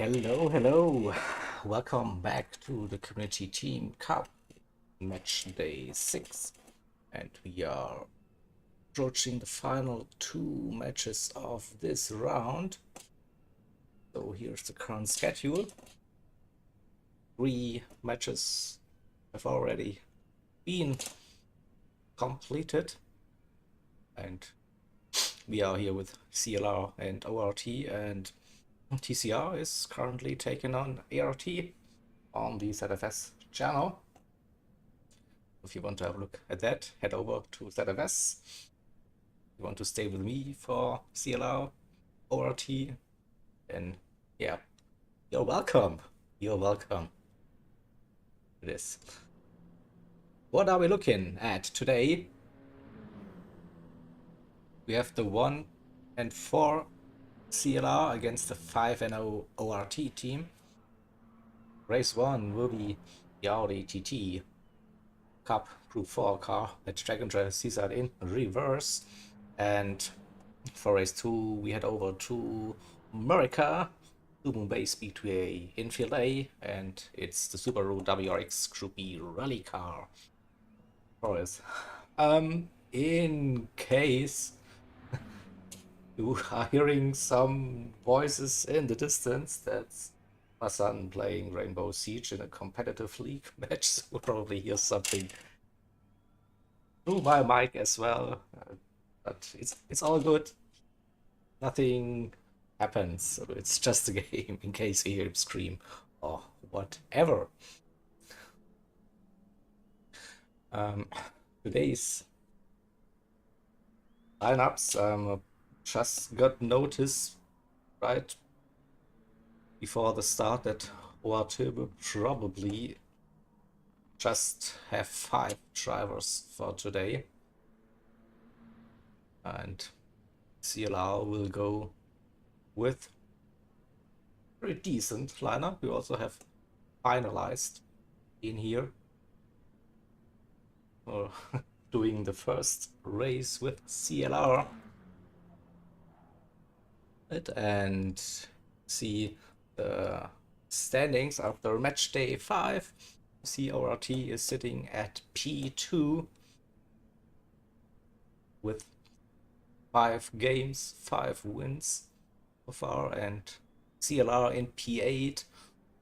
Hello, hello. Welcome back to the Community Team Cup match day 6. And we are approaching the final 2 matches of this round. So here's the current schedule. 3 matches have already been completed. And we are here with CLR and ORT, and TCR is currently taking on ART on the ZFS channel. If you want to have a look at that, head over to ZFS. If you want to stay with me for CLR, ORT, then yeah, you're welcome. You're welcome. It is. What are we looking at today? We have the 1 and 4 CLR against the 5 and 0 ORT team. Race 1 will be the Audi TT Cup Group 4 car at Track and Trail Seaside in reverse. And for race 2 we head over to America, Sumo Bay Speedway Infield A, and it's the Subaru WRX Group B rally car for us. In case you are hearing some voices in the distance, that's my son playing Rainbow Siege in a competitive league match, so we'll probably hear something through my mic as well, but it's all good. Nothing happens, so it's just a game in case you hear him scream or whatever. Today's lineups just got notice right before the start that ORT will probably just have 5 drivers for today, and CLR will go with a very decent lineup. We also have finalized in here for doing the first race with CLR. And see the standings after match day 5. ORT is sitting at P2 with 5 games, 5 wins so far, and CLR in P8.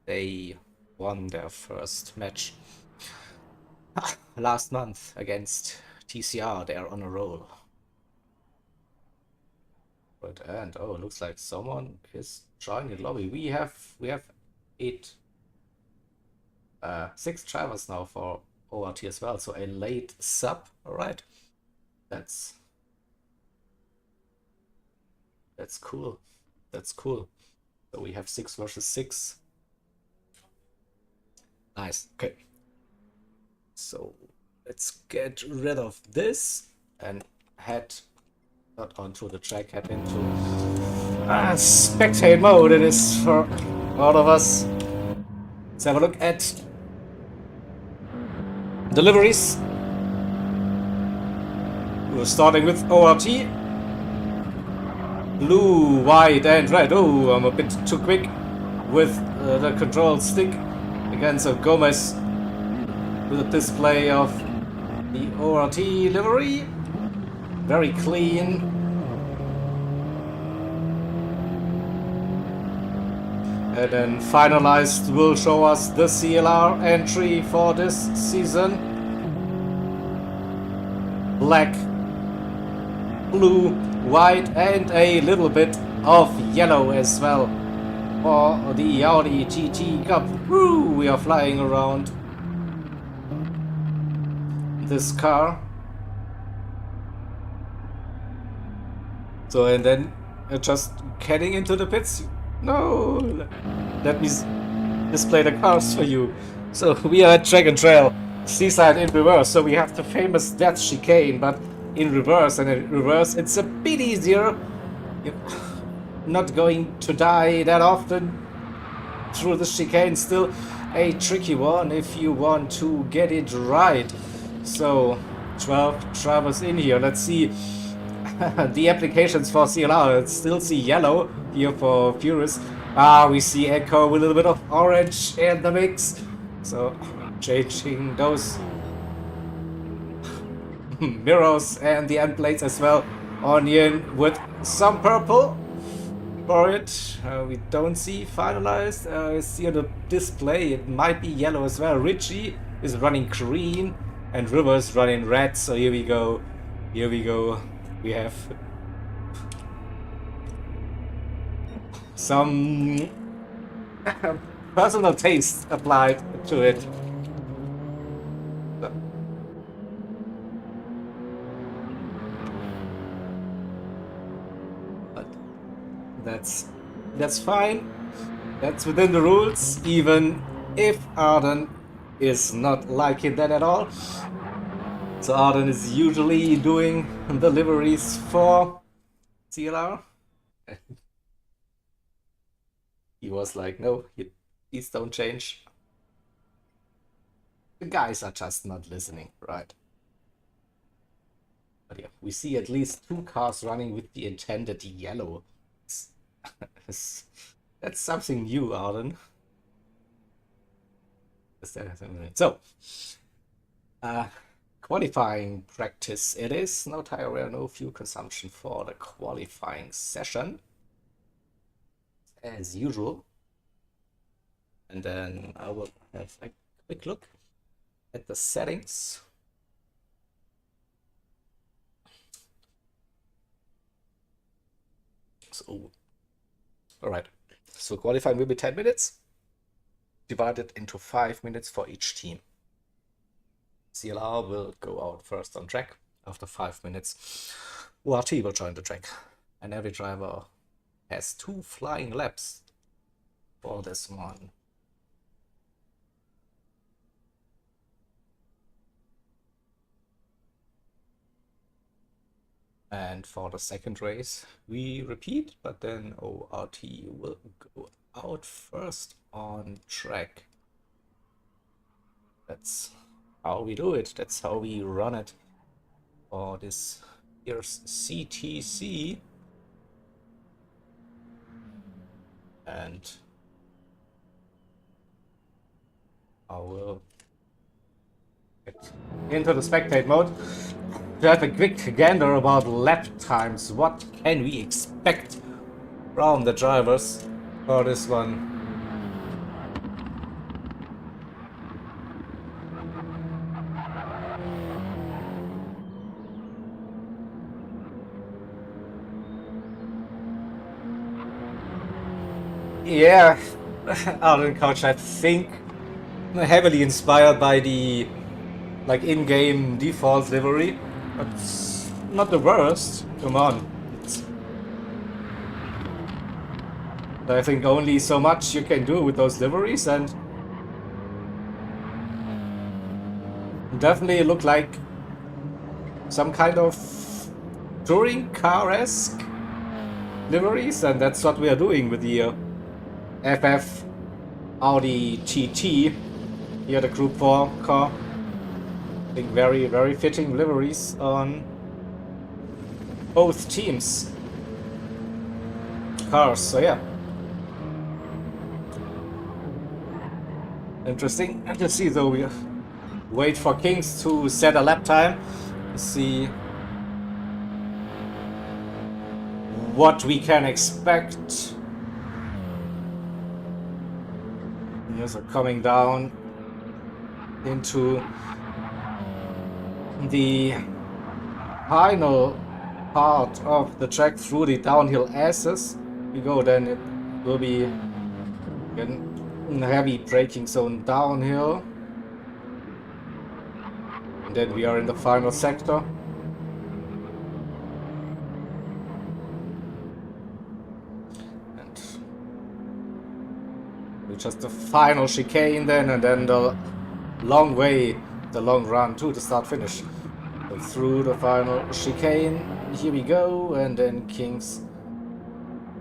They won their first match last month against TCR. They are on a roll. And oh, it looks like someone is joining the lobby. We have 6 drivers now for ORT as well, so a late sub. All right, that's cool. That's cool. So we have 6 versus 6. Nice. Okay, so let's get rid of this and head not onto the track, head into spectate mode. It is for all of us. Let's have a look at deliveries. We're starting with ORT. Blue, white, and red. Oh, I'm a bit too quick with the control stick against Gomez with a display of the ORT livery. Very clean. And then finalized will show us the CLR entry for this season. Black, blue, white, and a little bit of yellow as well for the Audi TT Cup. Woo, we are flying around this car. So, and then just heading into the pits. No, let me display the cars for you. So we are at Track and Trail Seaside in reverse. So we have the famous death chicane, but in reverse. And in reverse, it's a bit easier. You're not going to die that often through the chicane. Still a tricky one if you want to get it right. So 12 drivers in here. Let's see the applications for CLR. I still see yellow here for Furious. We see Echo with a little bit of orange in the mix. So changing those mirrors and the end plates as well. Onion with some purple for it. We don't see finalized. See on the display it might be yellow as well. Richie is running green and Rivers running red. So here we go. Here we go. We have some personal taste applied to it. But that's fine. That's within the rules, even if Arden is not liking that at all. So Arden is usually doing deliveries for CLR. He was like, no, these don't change. The guys are just not listening, right? But yeah, we see at least 2 cars running with the intended yellow. That's something new, Arden. So, qualifying practice it is. No tire wear, no fuel consumption for the qualifying session. As usual. And then I will have a quick look at the settings. So, alright. So qualifying will be 10 minutes, divided into 5 minutes for each team. CLR will go out first on track. After 5 minutes, ORT will join the track. And every driver has 2 flying laps for this one. And for the second race, we repeat, but then ORT will go out first on track. That's how we do it. That's how we run it for this year's CTC. And I will get into the spectate mode to have a quick gander about lap times. What can we expect from the drivers for this one? Yeah, Arden Couch, I think heavily inspired by the in-game default livery. It's not the worst. Come on. I think only so much you can do with those liveries, and definitely look like some kind of touring car-esque liveries, and that's what we are doing with the FF Audi TT here, the Group 4 car. I think very, very fitting liveries on both teams' cars, so yeah. Interesting to see, though. We wait for Kings to set a lap time to see what we can expect. Here's are coming down into the final part of the track through the downhill S's. We go, then it will be a heavy braking zone downhill, and then we are in the final sector. And it's just the final chicane then, and then the long way, the long run to the start finish. So through the final chicane, here we go, and then Kings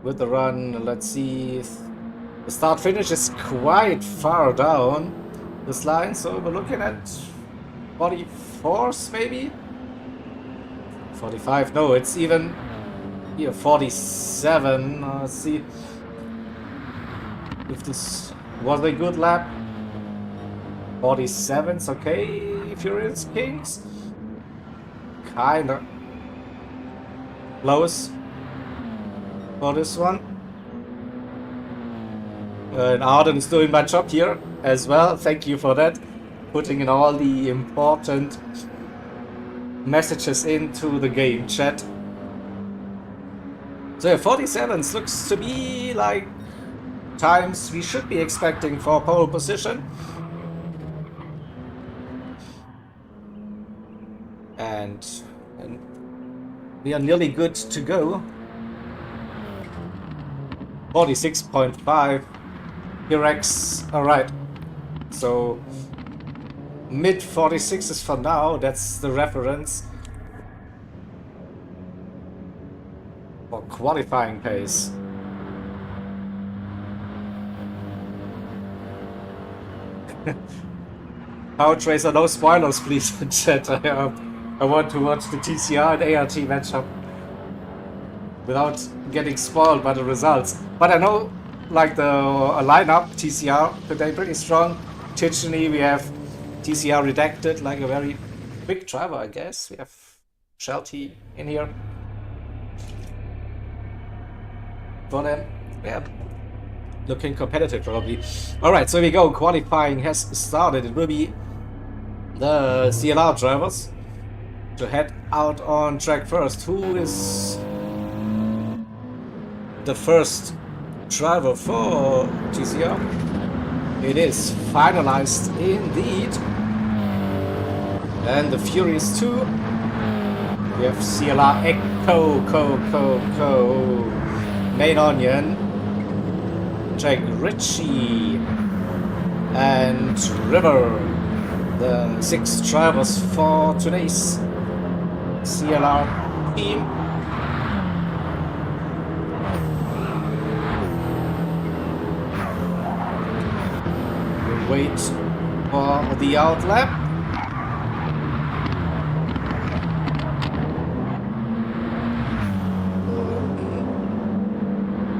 with the run. Let's see, the start finish is quite far down this line, so we're looking at 44s maybe? 45, no, it's even here 47. Let's see. if this was a good lap. 47's okay, Furious Kings. Kinda close for this one. And Arden is doing my job here as well. Thank you for that. Putting in all the important messages into the game chat. So 47s looks to be like times we should be expecting for pole position. And we are nearly good to go. 46.5 T-Rex. Alright. So mid 46s for now, that's the reference for qualifying pace. Power Tracer, no spoilers please in chat. I want to watch the TCR and ART matchup without getting spoiled by the results. But I know like the lineup TCR today pretty strong. Ticheney, we have TCR redacted, like a very big driver, I guess. We have Shelty in here. For them, yeah, looking competitive probably. Alright, so here we go. Qualifying has started. It will be the CLR drivers to head out on track first. Who is the first driver for TCR? It is finalized indeed. And the Furious 2. We have CLR Echo, Main Onion, Jack Ritchie, and River. The 6 drivers for today's CLR team. Wait for the outlap.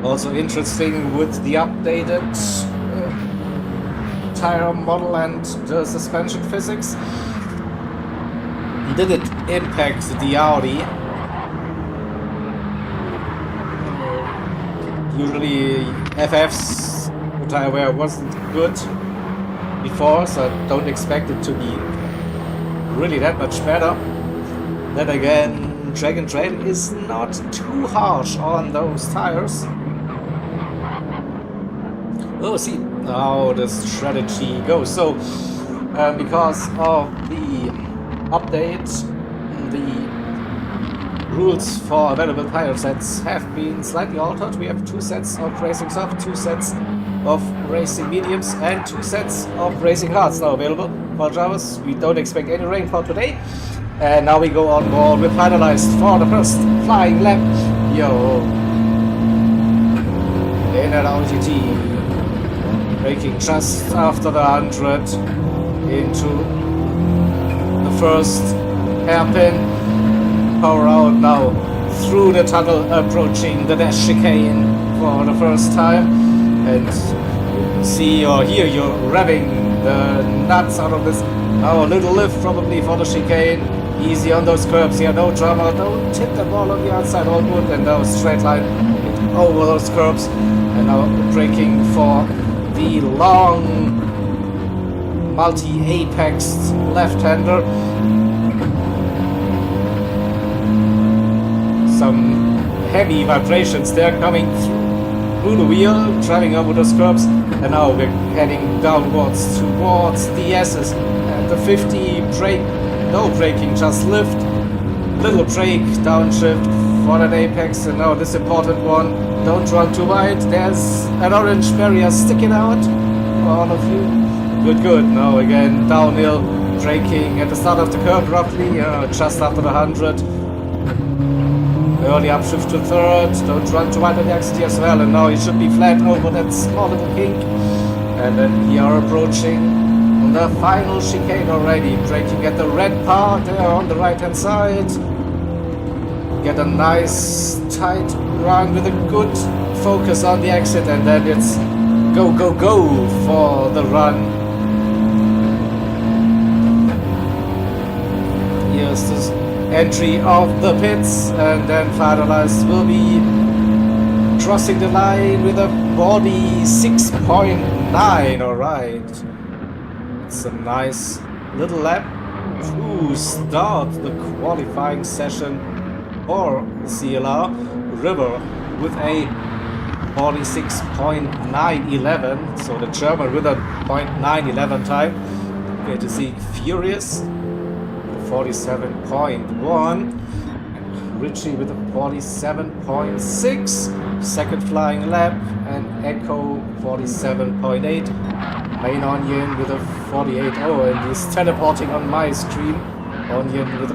Also interesting with the updated tire model and the suspension physics. Did it impact the Audi? Usually FF's tire wear wasn't good before, so I don't expect it to be really that much better. Then again, Dragon Trail is not too harsh on those tires. We'll see how the strategy goes. So, because of the update, the rules for available tire sets have been slightly altered. We have 2 sets of racing soft, 2 sets of racing mediums, and 2 sets of racing hards now available for drivers. We don't expect any rain for today. And now we go on board. We're finalized for the first flying lap. Yo, in at LGT. Braking just after the 100 into the first hairpin. Power out now through the tunnel, approaching the dash chicane for the first time. And you can see or hear you revving the nuts out of this. Now a little lift probably for the chicane. Easy on those curbs here, no drama. Don't hit the ball on the outside, all good. And now straight line over those curbs. And now braking for the long multi-apexed left-hander. Some heavy vibrations there coming through the wheel, driving over those curbs. And now we're heading downwards towards the S's. And the 50 brake, no braking, just lift. Little brake, downshift for that apex. And now this important one, don't run too wide. There's an orange barrier sticking out for all of you. Good. Now again, downhill, braking at the start of the curve roughly, just after the 100. Early upshift to third, don't run too wide on the exit as well. And now he should be flat over that small little kink. And then we are approaching the final chicane already, braking at the red part there on the right hand side. Get a nice tight run with a good focus on the exit, and then it's Go, go, go for the run. Here's the entry of the pits, and then finalized will be crossing the line with a 46.9. Alright. It's a nice little lap to start the qualifying session for CLR. River with a 46.911, so the German with a .911 time. CTC Furious 47.1, Richie with a 47.6, second flying lap, and Echo 47.8, Main Onion with a 48.0, and he's teleporting on my screen. Onion with a...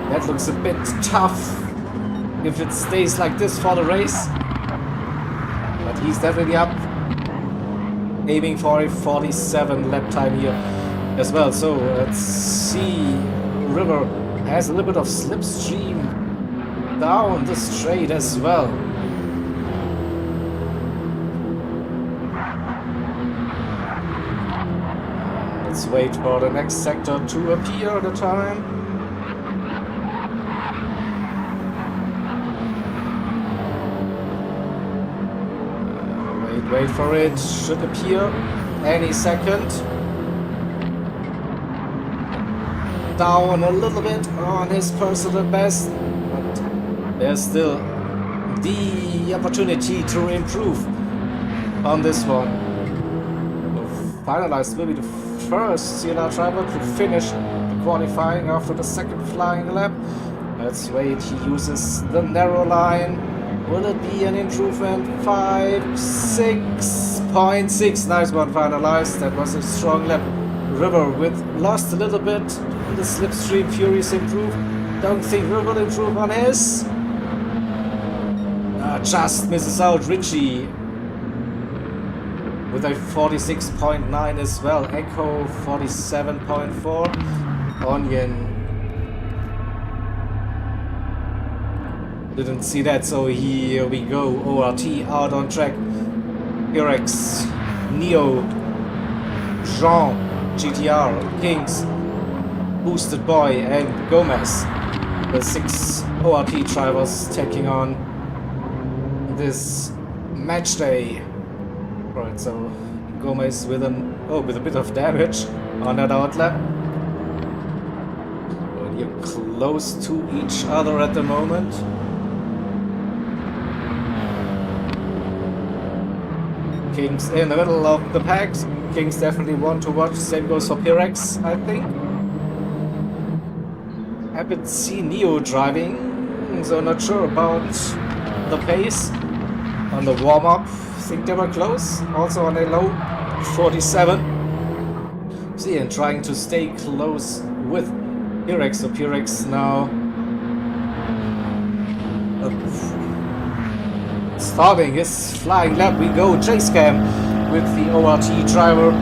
that looks a bit tough if it stays like this for the race. But he's definitely up, aiming for a 47 lap time here as well. So let's see, River has a little bit of slipstream down the straight as well. Let's wait for the next sector to appear at the time. Wait for it, should appear any second. Down a little bit on his personal best, but there's still the opportunity to improve on this one. Finalized will be the first CLR driver to finish the qualifying after the second flying lap. Let's wait, he uses the narrow line. Will it be an improvement? 6.6. Nice one, finalized. That was a strong lap. River with lost a little bit in the slipstream. Furious improved. Don't think River will improve on his. Just misses out. Richie with a 46.9 as well. Echo 47.4. Onion didn't see that, so here we go. ORT out on track. Irex, Neo, Jean, GTR, Kings, Boosted Boy, and Gomez. The 6 ORT drivers taking on this match day. Right, so Gomez with a bit of damage on that outlap. You're close to each other at the moment. Kings in the middle of the pack. Kings definitely one to watch. Same goes for Pyrex, I think. Haven't seen Neo driving, so not sure about the pace on the warm-up. I think they were close. Also on a low 47. See, and trying to stay close with Pyrex. So Pyrex now starting his flying lap. We go chase cam with the ORT driver.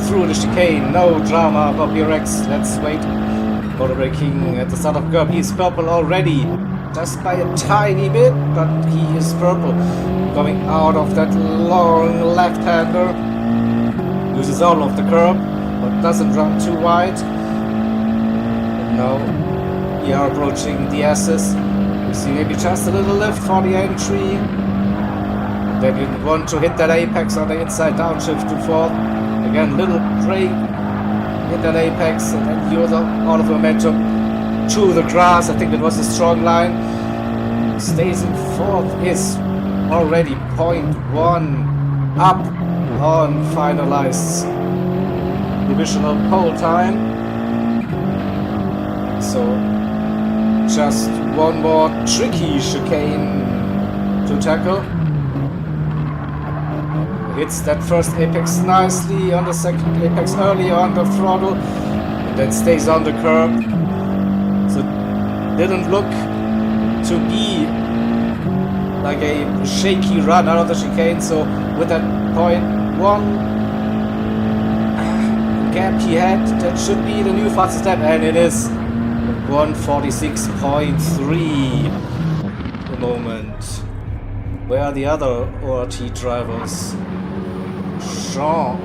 Through the chicane, no drama for Pyrex. Let's wait for the braking at the start of curb. He's purple already, just by a tiny bit, but he is purple. Coming out of that long left-hander. Uses all of the curb, but doesn't run too wide. And now we are approaching the S's. You see maybe just a little lift for the entry. Then you want to hit that apex on the inside downshift to fourth. Again, little brake, hit that apex, and then use all of the momentum to the grass. I think that was a strong line. Stays in fourth, is already 0.1 up on finalized divisional pole time. So just one more tricky chicane to tackle. hits that first apex nicely, on the second apex early on the throttle, and then stays on the curb. So didn't look to be like a shaky run out of the chicane. So with that 0.1 gap he had, that should be the new fastest lap, and it is 146.3 the moment. Where are the other ORT drivers? Jean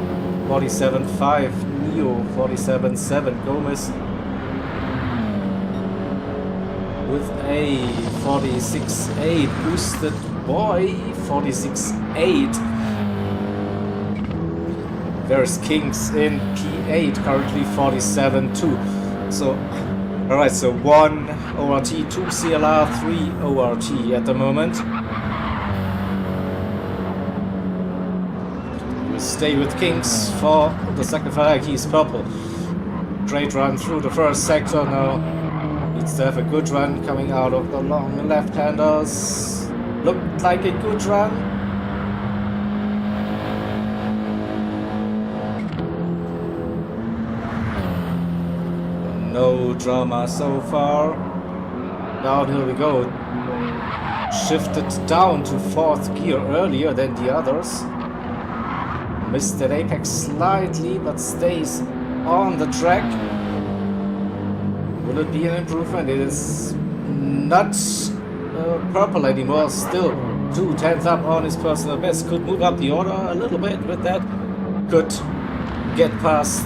47.5, Neo 47.7, Gomez with a 46.8, boosted boy 46.8. There's Kings in P8, currently 47.2. So, alright, so 1 ORT, 2 CLR, 3 ORT at the moment. We'll stay with Kings for the second flag. He's purple. Great run through the first sector now. Needs to have a good run coming out of the long left-handers. Looked like a good run. No drama so far. Downhill we go. Shifted down to 4th gear earlier than the others. Missed that apex slightly, but stays on the track. Will it be an improvement? It is not purple anymore. Still 2/10 up on his personal best. Could move up the order a little bit with that. Could get past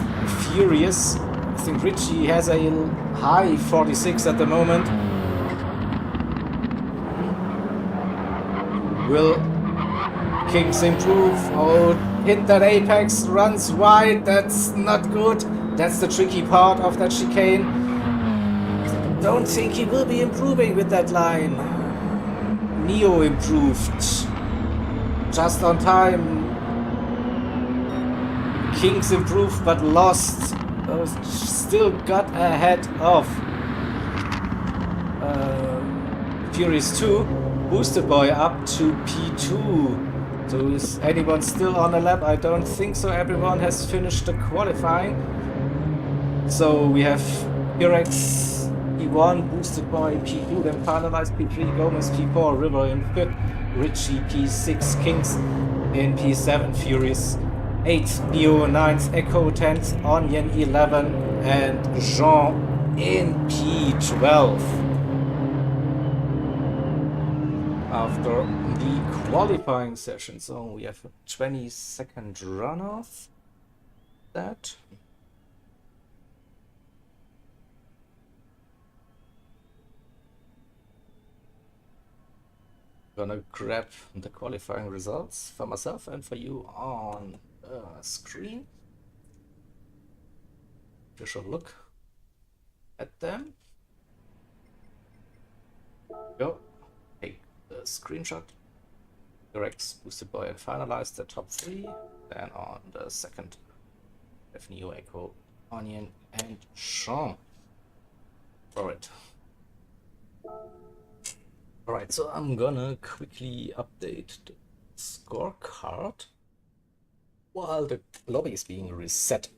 Furious. I think Richie has a high 46 at the moment. Will Kings improve? Oh, hit that apex, runs wide. That's not good. That's the tricky part of that chicane. Don't think he will be improving with that line. Neo improved just on time. Kings improved but lost. Still got ahead of Furious 2. Boosted boy up to P2. So is anyone still on the lap? I don't think so. Everyone has finished the qualifying. So we have P-Rex P1, Boosted boy P2, then finalized P3, Gomez P4, River in 5th, Richie P6, Kings in P7, Furious 8th, Neo 9th, Echo 10th, Onion 11, and Jean in P12. After the qualifying session, so we have a 20-second runoff. That. Gonna grab the qualifying results for myself and for you on the screen. You should look at them. Go. Take the screenshot. Direct Boosted boy and finalize the top 3. Then on the second, have Neo, Echo, Onion, and Sean. Alright. Alright, so I'm gonna quickly update the scorecard while the lobby is being reset.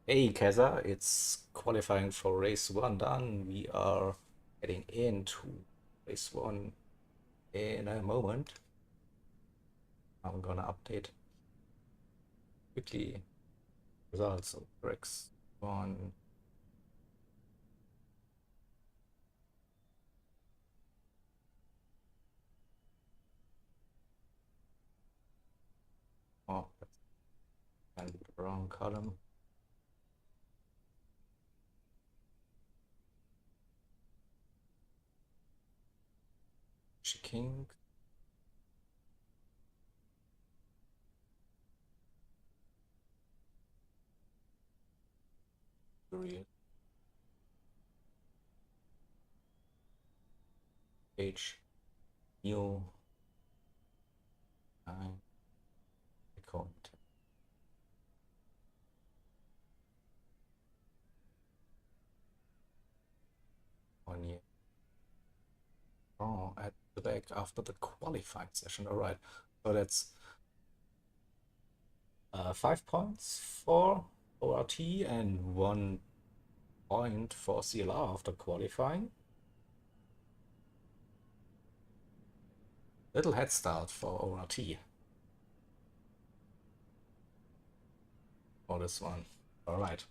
Hey Keza, it's qualifying for race 1 done. We are heading into race 1 in a moment. I'm gonna update quickly results of race 1. Oh, that's the wrong column. King. H. New. Account. after the qualifying session. All right, so that's 5 points for ORT and 1 point for CLR after qualifying. Little head start for ORT for this one. All right.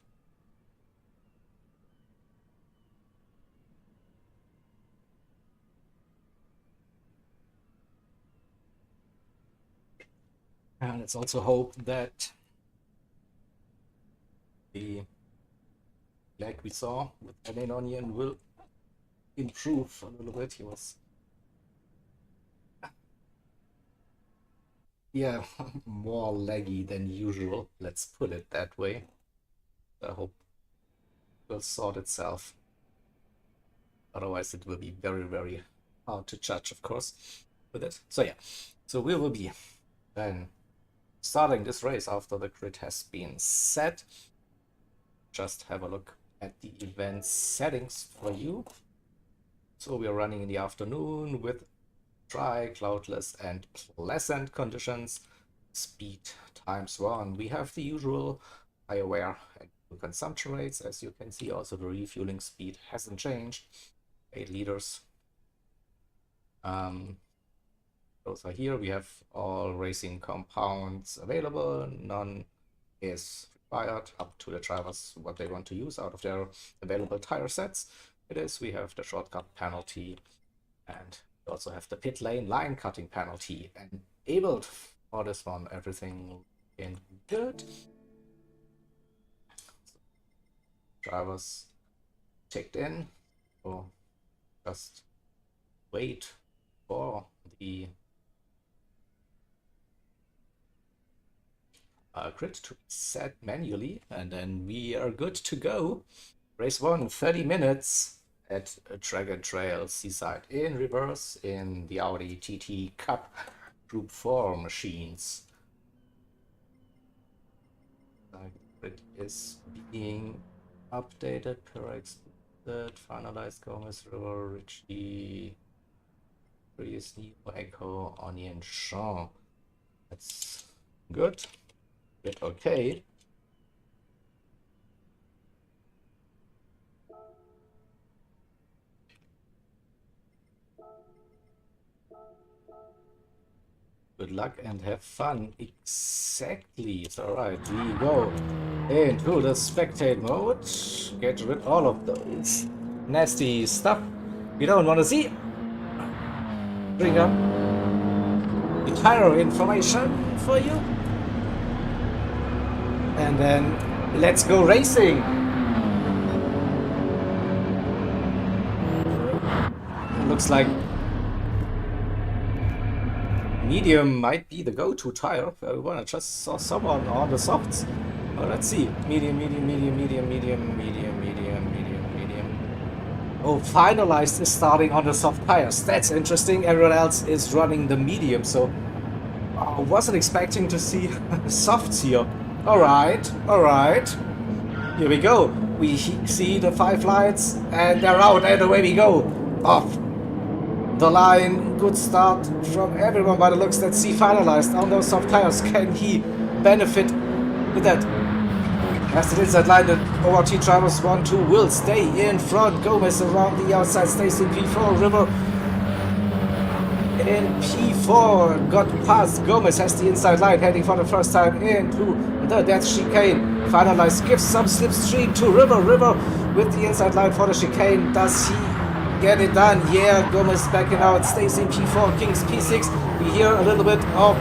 And let's also hope that the lag we saw with MD Onion will improve a little bit. He was, yeah, more laggy than usual. Let's put it that way. I hope it will sort itself. Otherwise, it will be very, very hard to judge, of course, with it. So yeah, so we will be then starting this race after the grid has been set. Just have a look at the event settings for you. So we are running in the afternoon with dry, cloudless, and pleasant conditions. Speed ×1. We have the usual high wear and consumption rates. As you can see, also the refueling speed hasn't changed. 8 liters. Those are here. We have all racing compounds available. None is required, up to the drivers what they want to use out of their available tire sets. It is, we have the shortcut penalty, and we also have the pit lane line cutting penalty enabled for this one. Everything in good. Drivers checked in, so just wait for the grid to be set manually, and then we are good to go. Race 1, 30 minutes at Dragon Trail Seaside in reverse in the Audi TT Cup Group 4 machines. It is being updated, Pyrex finalized, Gomez, River, Richie, Prius, Neo, Echo, Onion, Jean. That's good. Bit okay. Good luck and have fun. Exactly. It's alright. We go into the spectate mode. Get rid of all of those nasty stuff we don't want to see. Bring up the tire information for you. And then let's go racing. Looks like medium might be the go-to tire for everyone. I just saw someone on the softs. Well, let's see. Medium, medium, medium, medium, medium, medium, medium, medium, medium. Oh, finalized is starting on the soft tires. That's interesting. Everyone else is running the medium, so I wasn't expecting to see softs here. Alright, alright. Here we go. We see the 5 lights and they're out, and away we go. Off the line. Good start from everyone by the looks. Let's see, finalized on those soft tires. Can he benefit with that? As the inside line, the ORT drivers 1-2 will stay in front. Gomez around the outside, stays in P4. River in P4 got past Gomez, has the inside line, heading for the first time into the death chicane. Finalized, gives some slipstream to River. River with the inside line for the chicane. Does he get it done? Yeah, Gomez backing out, stays in P4, Kings P6. We hear a little bit of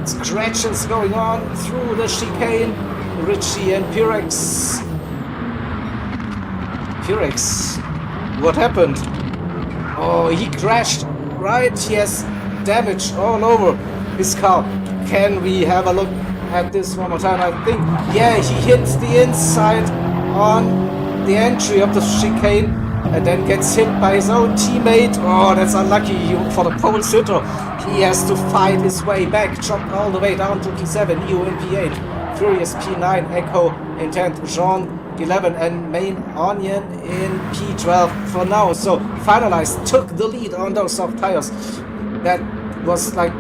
scratches going on through the chicane. Richie and Pyrex. Pyrex, what happened? Oh, he crashed, right? Yes, damage all over his car. Can we have a look at this one more time? I think, yeah, he hit the inside on the entry of the chicane and then gets hit by his own teammate. Oh, that's unlucky for the pole sitter. He has to fight his way back, dropped all the way down to P7, Neo in P8, Furious P9, Echo in 10th, Jean 11, and Main Onion in P12 for now. So finalized, took the lead on those soft tires. that was like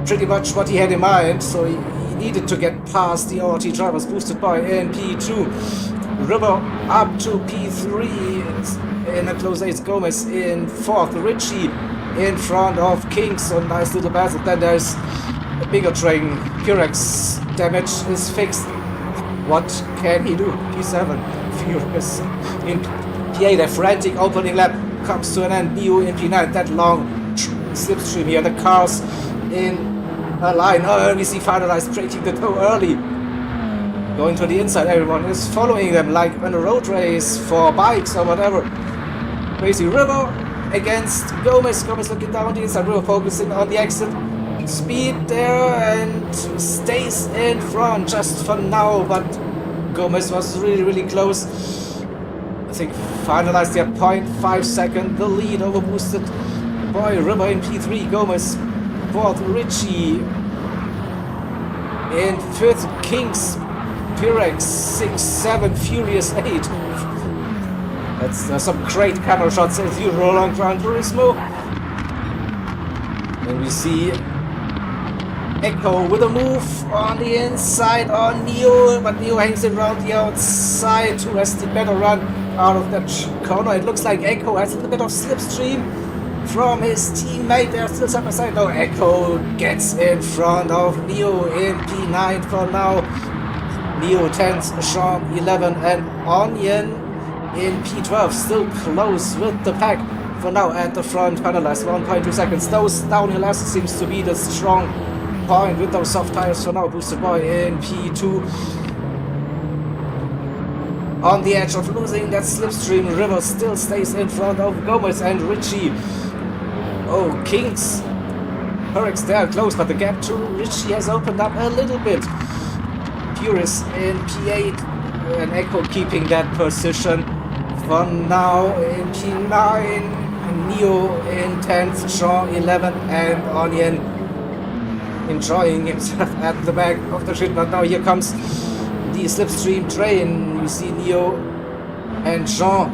pretty much what he had in mind, so he needed to get past the ORT drivers, boosted by in P2. River up to P3 in a close ace. Gomez in 4th, Richie in front of King, so nice little battle. Then there's a bigger train. Purex damage is fixed. What can he do? P7, Furious in P8, a frantic opening lap comes to an end. Neo in P9, that long slipstream here. The cars in a line. Oh, we see Finalized breaking the toe early. Going to the inside, everyone is following them like in a road race for bikes or whatever. Crazy River against Gomez. Gomez looking down the inside, River focusing on the exit. Speed there and stays in front just for now, but Gomez was really close. I think Finalized their 0.5 second the lead over boosted boy River in P3. Gomez 4th, Richie in 5th, Kings, Pyrex 6, 7, Furious 8. That's some great camera shots as usual on Gran Turismo. And we see Echo with a move on the inside on Neo, but Neo hangs it around the outside. Who has the better run out of that corner? It looks like Echo has a little bit of slipstream from his teammate. They're still side by side. No, Echo gets in front of Neo in P9 for now. Neo 10th, Sean 11, and Onion in P12, still close with the pack for now at the front. Finalized 1.2 seconds. Those downhill assets seems to be the strong point with those soft tires for now. Boosted boy in P2. On the edge of losing that slipstream, River still stays in front of Gomez and Richie. Oh, Kings. Pyrex there close, but the gap to Richie has opened up a little bit. Furious in P8 and Echo keeping that position for now in P9. Neo in 10th, Shaw 11, and Onion enjoying himself at the back of the grid. But now here comes the slipstream train. You see Neo and Jean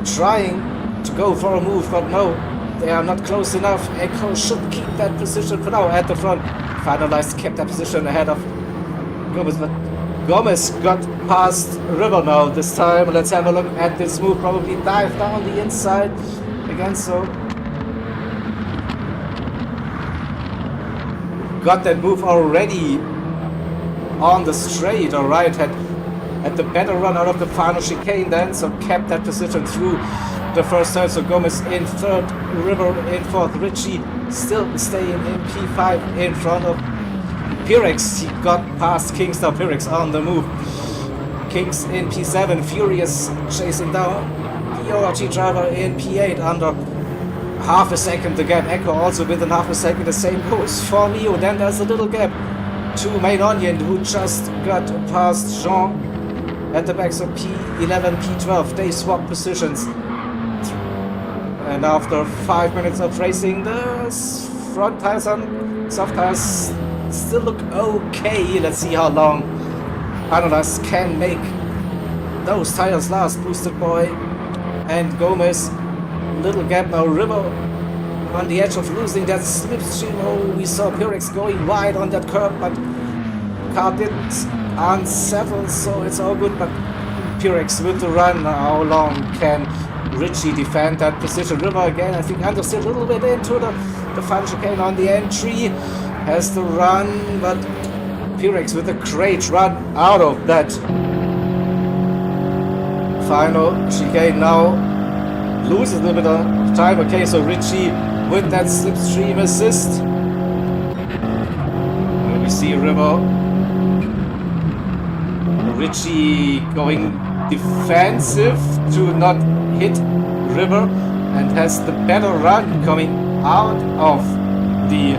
trying to go for a move, but no, they are not close enough. Echo should keep that position for now at the front. Finalized kept that position ahead of Gomez, but Gomez got past River now this time. Let's have a look at this move. Probably dive down the inside again, so got that move already on the straight. Alright, had the better run out of the final chicane then, so kept that position through the first turn. So Gomez in 3rd, River in 4th, Richie still staying in P5 in front of Pyrex. He got past Kings, now Pyrex on the move. Kings in P7, Furious chasing down the ORT driver in P8 under half a second the gap. Echo also within half a second. The same goes for Neo. Then there's a little gap to Main Onion, who just got past Jean at the back. So P11, P12, they swap positions. And after 5 minutes of racing, the front tires and soft tires still look okay. Let's see how long Ananas can make those tires last. Boosted boy and Gomez, little gap now. River on the edge of losing that slipstream. Oh, we saw Pyrex going wide on that curb, but car didn't unsettle, so it's all good. But Pyrex with the run. How long can Richie defend that position? River again, I think, understood a little bit into the final chicane on the entry. Has the run, but Pyrex with a great run out of that final chicane now. Loses a little bit of time. Okay, so Richie with that slipstream assist. And we see River. Richie going defensive to not hit River and has the better run coming out of the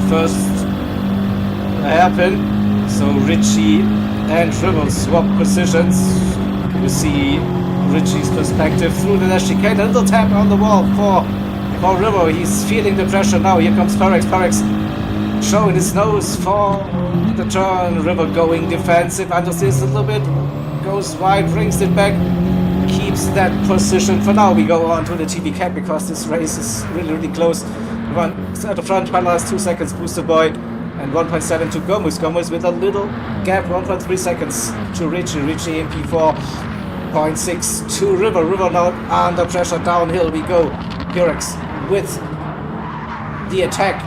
first hairpin. So Richie and River swap positions. You see Richie's perspective through the chicane. A little tap on the wall for River. He's feeling the pressure now. Here comes Pyrex. Pyrex showing his nose for the turn. River going defensive. Understeers a little bit. Goes wide, brings it back. Keep keeps that position. For now, we go on to the TV cap because this race is really close. One at the front, finalized 2 seconds, Booster Boy, and 1.7 to Gomez. Gomez with a little gap, 1.3 seconds to Richie. Richie in P4.6 to River. River now under pressure, downhill we go. Pyrex with the attack.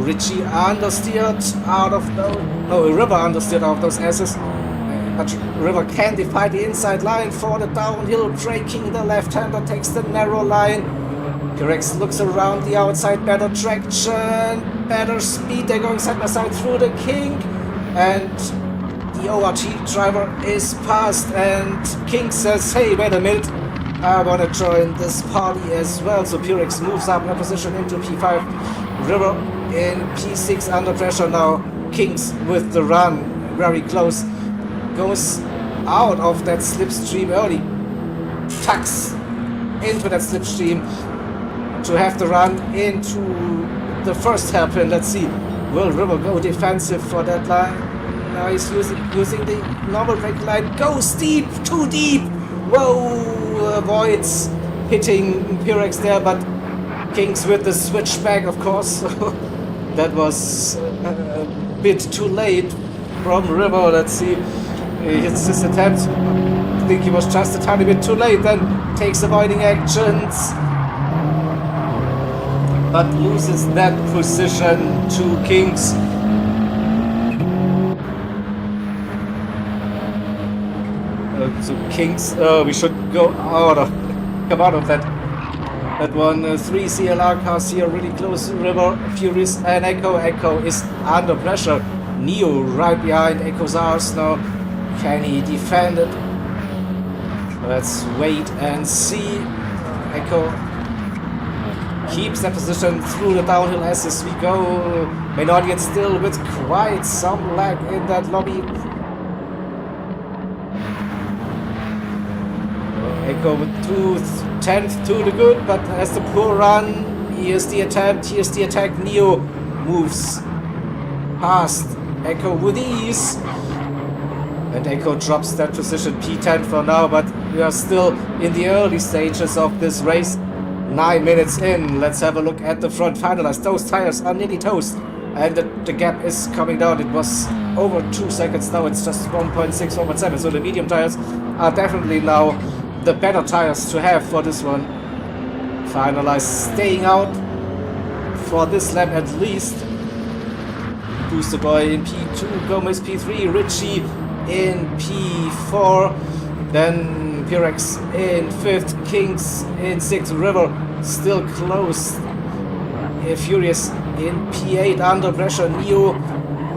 Richie understeered out of those. No, River understeered out of those S's. But River can defy the inside line for the downhill, breaking the left-hander, takes the narrow line. Pyrex looks around the outside, better traction, better speed. They're going side by side through the kink, and the ORT driver is passed. And King says, "Hey, wait a minute, I want to join this party as well." So Pyrex moves up a position into P5. River in P6 under pressure now. Kings with the run, very close. Goes out of that slipstream early, tucks into that slipstream to have the run into the first hairpin. Let's see, will River go defensive for that line? Now he's using the normal brake line. Goes deep, too deep. Whoa, avoids hitting Pyrex there, but Kings with the switchback, of course. That was a bit too late from River. Let's see. He hits his attempt. I think he was just a tiny bit too late, then takes avoiding actions, but loses that position to Kings. So Kings, we should go come out of that one. 3 CLR cars here, really close. River, Furious, and Echo. Echo is under pressure. Neo right behind Echo's R's now. Can he defend it? Let's wait and see. Echo keeps that position through the downhill as we go. Main audience still with quite some lag in that lobby. Echo with 2/10 to the good, but has the poor run. Here's the attempt, here's the attack. Neo moves past Echo with ease. And Echo drops that position, P10 for now, but we are still in the early stages of this race. 9 minutes in. Let's have a look at the front finalized. Those tires are nearly toast, and the gap is coming down. It was over 2 seconds, now it's just 1.6, 1.7. So the medium tires are definitely now the better tires to have for this one. Finalized, staying out for this lap at least. Booster Boy in P2, Gomez P3, Richie in P4, then Pyrex in 5th, Kings in 6th, River still close. Furious in P8 under pressure. Neo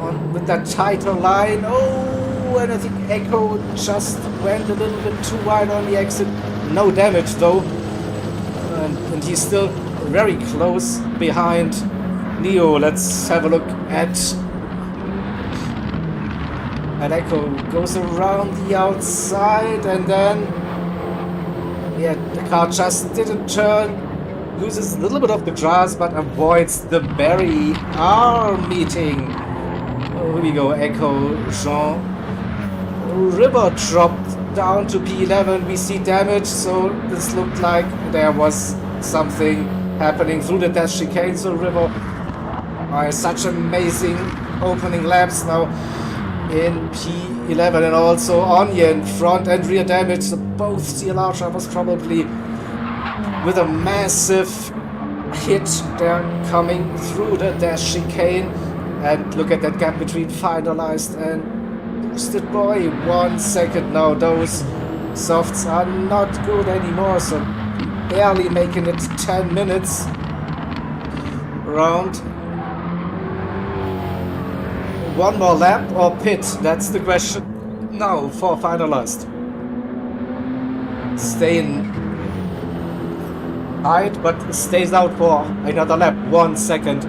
on with that tighter line. Oh, and I think Echo just went a little bit too wide on the exit. No damage though, and he's still very close behind Neo. Let's have a look at. And Echo goes around the outside, and then, yeah, the car just didn't turn. Loses a little bit of the grass, but avoids the barrier meeting. Oh, here we go, Echo, Jean. River dropped down to P11. We see damage, so this looked like there was something happening through the dash chicane. So River, such amazing opening laps now in P11, and also Onion front and rear damage. So both CLR drivers probably with a massive hit. They're coming through the dash chicane, and look at that gap between finalized and Boosted Boy. 1 second now. Those softs are not good anymore, so barely making it 10 minutes round. One more lap or pit? That's the question now for finalized. Staying tight, but stays out for another lap. 1 second.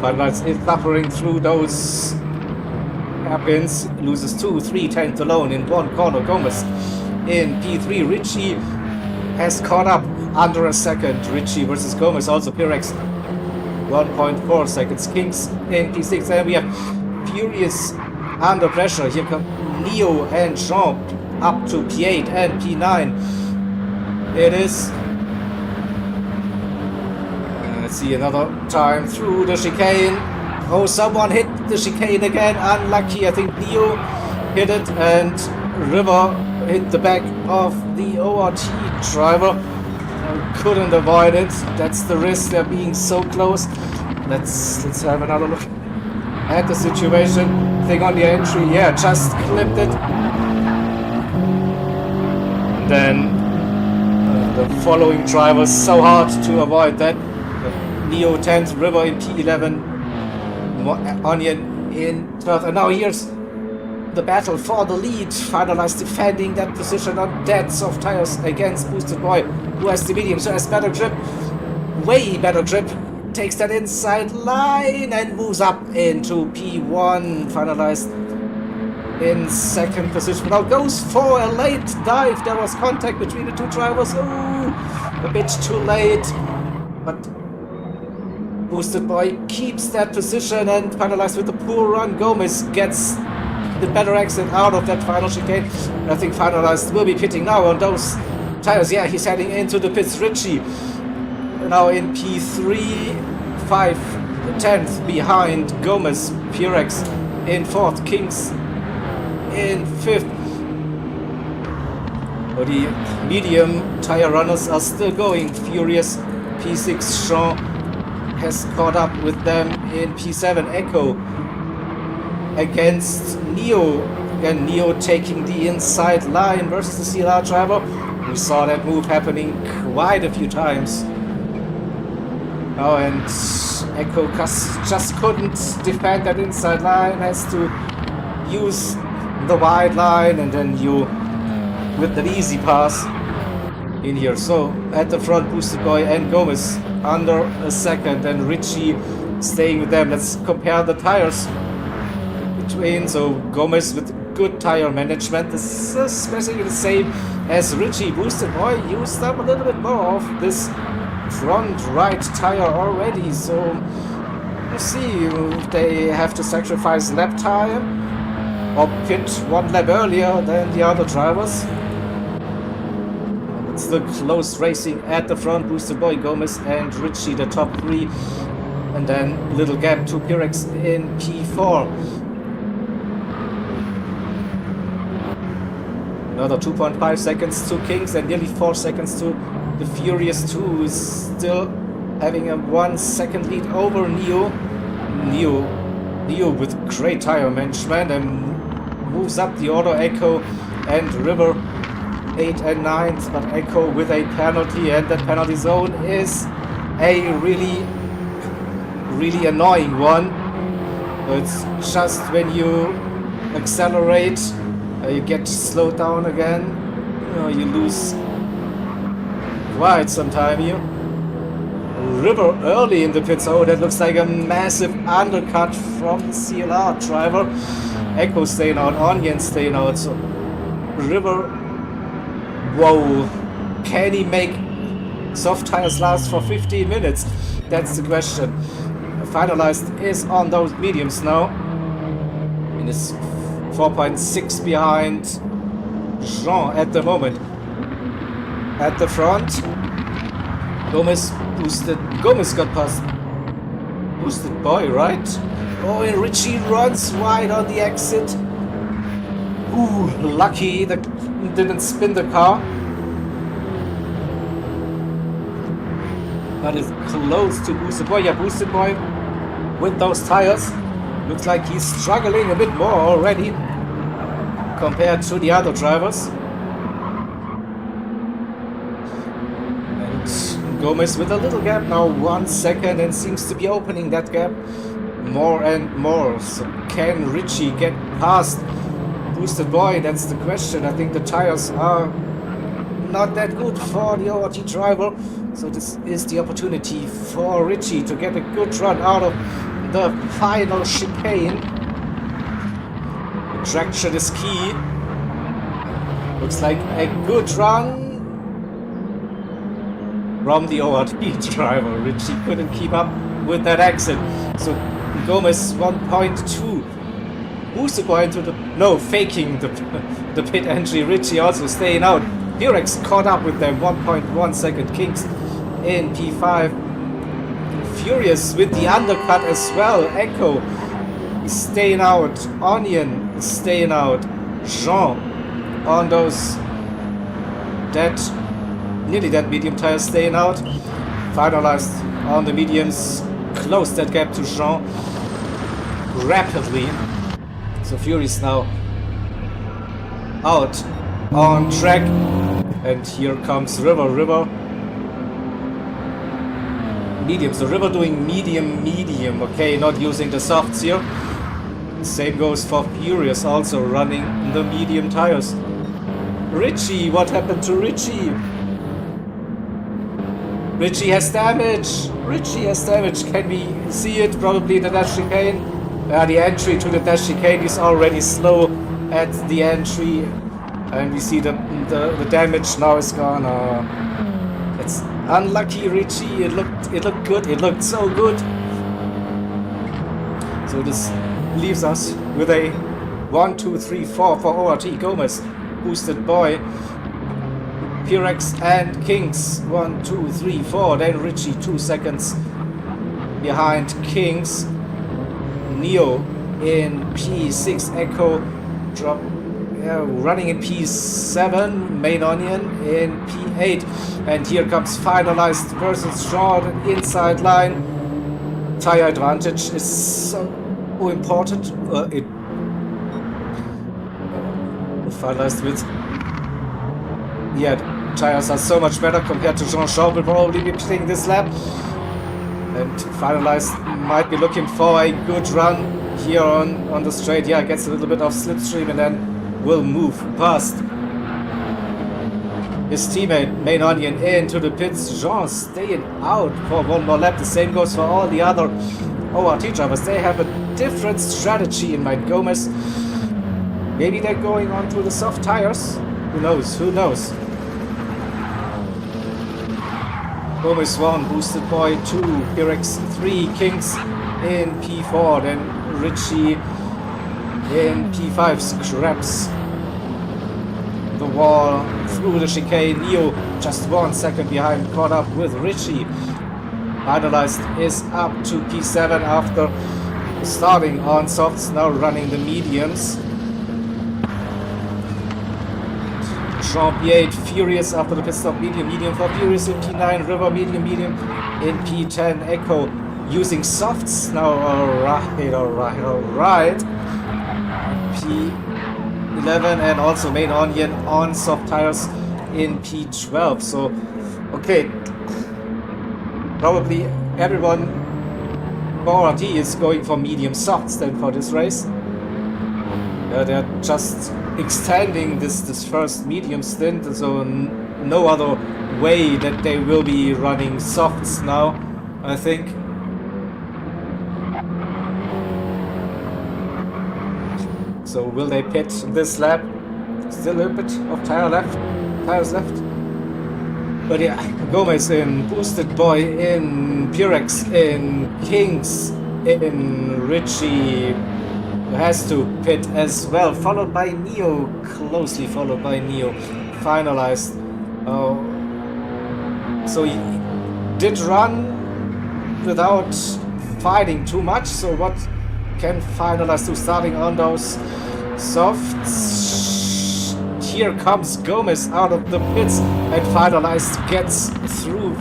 Finalized is suffering through those hairpins. Loses 2, 3 tenths alone in one corner. Gomez in P3. Richie has caught up under a second. Ritchie versus Gomez, also Pyrex 1.4 seconds. Kings in P6, and we have Furious under pressure. Here come Neo and Jean up to P8 and P9. It is. Let's see another time through the chicane. Oh, someone hit the chicane again. Unlucky. I think Neo hit it and River hit the back of the ORT driver. Couldn't avoid it. That's the risk. They're being so close. Let's have another look at the situation. Thing on the entry. Yeah, just clipped it. Then the following drivers, so hard to avoid that. Neo 10th, River in P11, Onion in 12th, and now here's the battle for the lead. Finalized defending that position on dead soft tires against Boosted Boy, who has the medium, so has better grip, way better grip, takes that inside line and moves up into P1. Finalized in second position. Now goes for a late dive. There was contact between the two drivers. Ooh, a bit too late, but Boosted Boy keeps that position and finalized with a poor run. Gomez gets the better exit out of that final chicane. I think finalized will be pitting now on those tires. Yeah, he's heading into the pits. Ritchie now in P3, 10th behind Gomez. Pyrex in 4th, Kings in 5th. But the medium tire runners are still going. Furious P6, Jean has caught up with them in P7. Echo against Neo. Again, Neo taking the inside line versus the CLR driver. We saw that move happening quite a few times. Oh, and Echo just couldn't defend that inside line. Has to use the wide line, and then you with an easy pass in here. So at the front, Boosted Boy and Gomez under a second, and Ritchie staying with them. Let's compare the tires between. So Gomez with good tire management. This is basically the same as Ritchie. Boosted Boy used up a little bit more of this front right tire already. So we'll see if they have to sacrifice lap time or pit one lap earlier than the other drivers. It's the close racing at the front. Boosted Boy, Gomez and Ritchie, the top three. And then little gap to Pyrex in P4. Another 2.5 seconds to Kings and nearly 4 seconds to the Furious 2, who is still having a 1 second lead over Neo. Neo with great tire management and moves up the order. Echo and River 8th and 9th, but Echo with a penalty, and that penalty zone is a really annoying one. It's just when you accelerate, you get slowed down again. You lose quite some time here. River early in the pits. Oh, that looks like a massive undercut from the CLR driver. Echo staying out, Onion staying out. So River, whoa, can he make soft tires last for 15 minutes? That's the question. Finalized is on those mediums now. And is 4.6 behind Jean at the moment. At the front, Gomez got past Boosted Boy, right? Oh, and Ritchie runs wide on the exit. Ooh, lucky that didn't spin the car. But it's close to Boosted Boy. Yeah, Boosted Boy with those tires. Looks like he's struggling a bit more already compared to the other drivers. And Gomez with a little gap now, 1 second, and seems to be opening that gap more and more. So can Ritchie get past Boosted Boy? That's the question. I think the tires are not that good for the ORT driver. So this is the opportunity for Ritchie to get a good run out of the final chicane. Traction is key. Looks like a good run. from the ORT driver. Richie couldn't keep up with that exit. So Gomez 1.2. Boosted boy into the... No, faking the pit entry. Richie also staying out. P-Rex caught up with them. 1.1 second. Kings in P5. Furious with the undercut as well. Echo is staying out. Onion is staying out. Jean on those nearly dead medium tires staying out. Finalized on the mediums. Closed that gap to Jean rapidly. So Fury's now out on track. And here comes River. Medium. So River doing medium. Okay, not using the softs here. Same goes for Furious, also running the medium tires. Richie, what happened to Richie? Richie has damage. Can we see it? Probably the dash chicane. The entry to the dash chicane is already slow at the entry. And we see the damage now is gone. It's unlucky, Richie. It looked good. It looked so good. So this leaves us with a 1, 2, 3, 4 for ORT. Gomez, boosted boy, P-Rex and Kings 1, 2, 3, 4. Then Richie 2 seconds behind Kings. Neo in P6. Echo drop. Running in P7, Main Onion in P8, and here comes finalized versus short inside line. Tire advantage is so important. It finalized with tires are so much better compared to Jean-Jean. Will probably be pitting this lap, and finalized might be looking for a good run here on the straight. Gets a little bit of slipstream and then will move past his teammate Main Onion into the pits. Jean staying out for one more lap. The same goes for all the other ORT drivers. They have a different strategy in mind. Gomez, maybe they're going on to the soft tires. Who knows? Gomez 1, boosted boy 2, P-Rex 3, Kings in P4, then Richie in P5 scraps the wall through the chicane. Neo just 1 second behind, caught up with Richie. Finalized is up to P7 after starting on softs, now running the mediums. Jean P8, Furious after the pit stop, medium for Furious in P9, River medium in P10, Echo using softs now. Alright. P11 and also Main Onion on soft tires in P12. So, okay, probably everyone for ORT is going for medium softs then for this race. They're just extending this first medium stint, so no other way that they will be running softs now, I think. So will they pit this lap? Still a bit of tires left. But Gomez in boosted boy, in P-Rex, in Kings, in Richie has to pit as well, followed by Neo, closely followed by Neo. Finalized. So he did run without fighting too much, so what can finalize to starting on those softs. Here comes Gomez out of the pits and finalized gets through.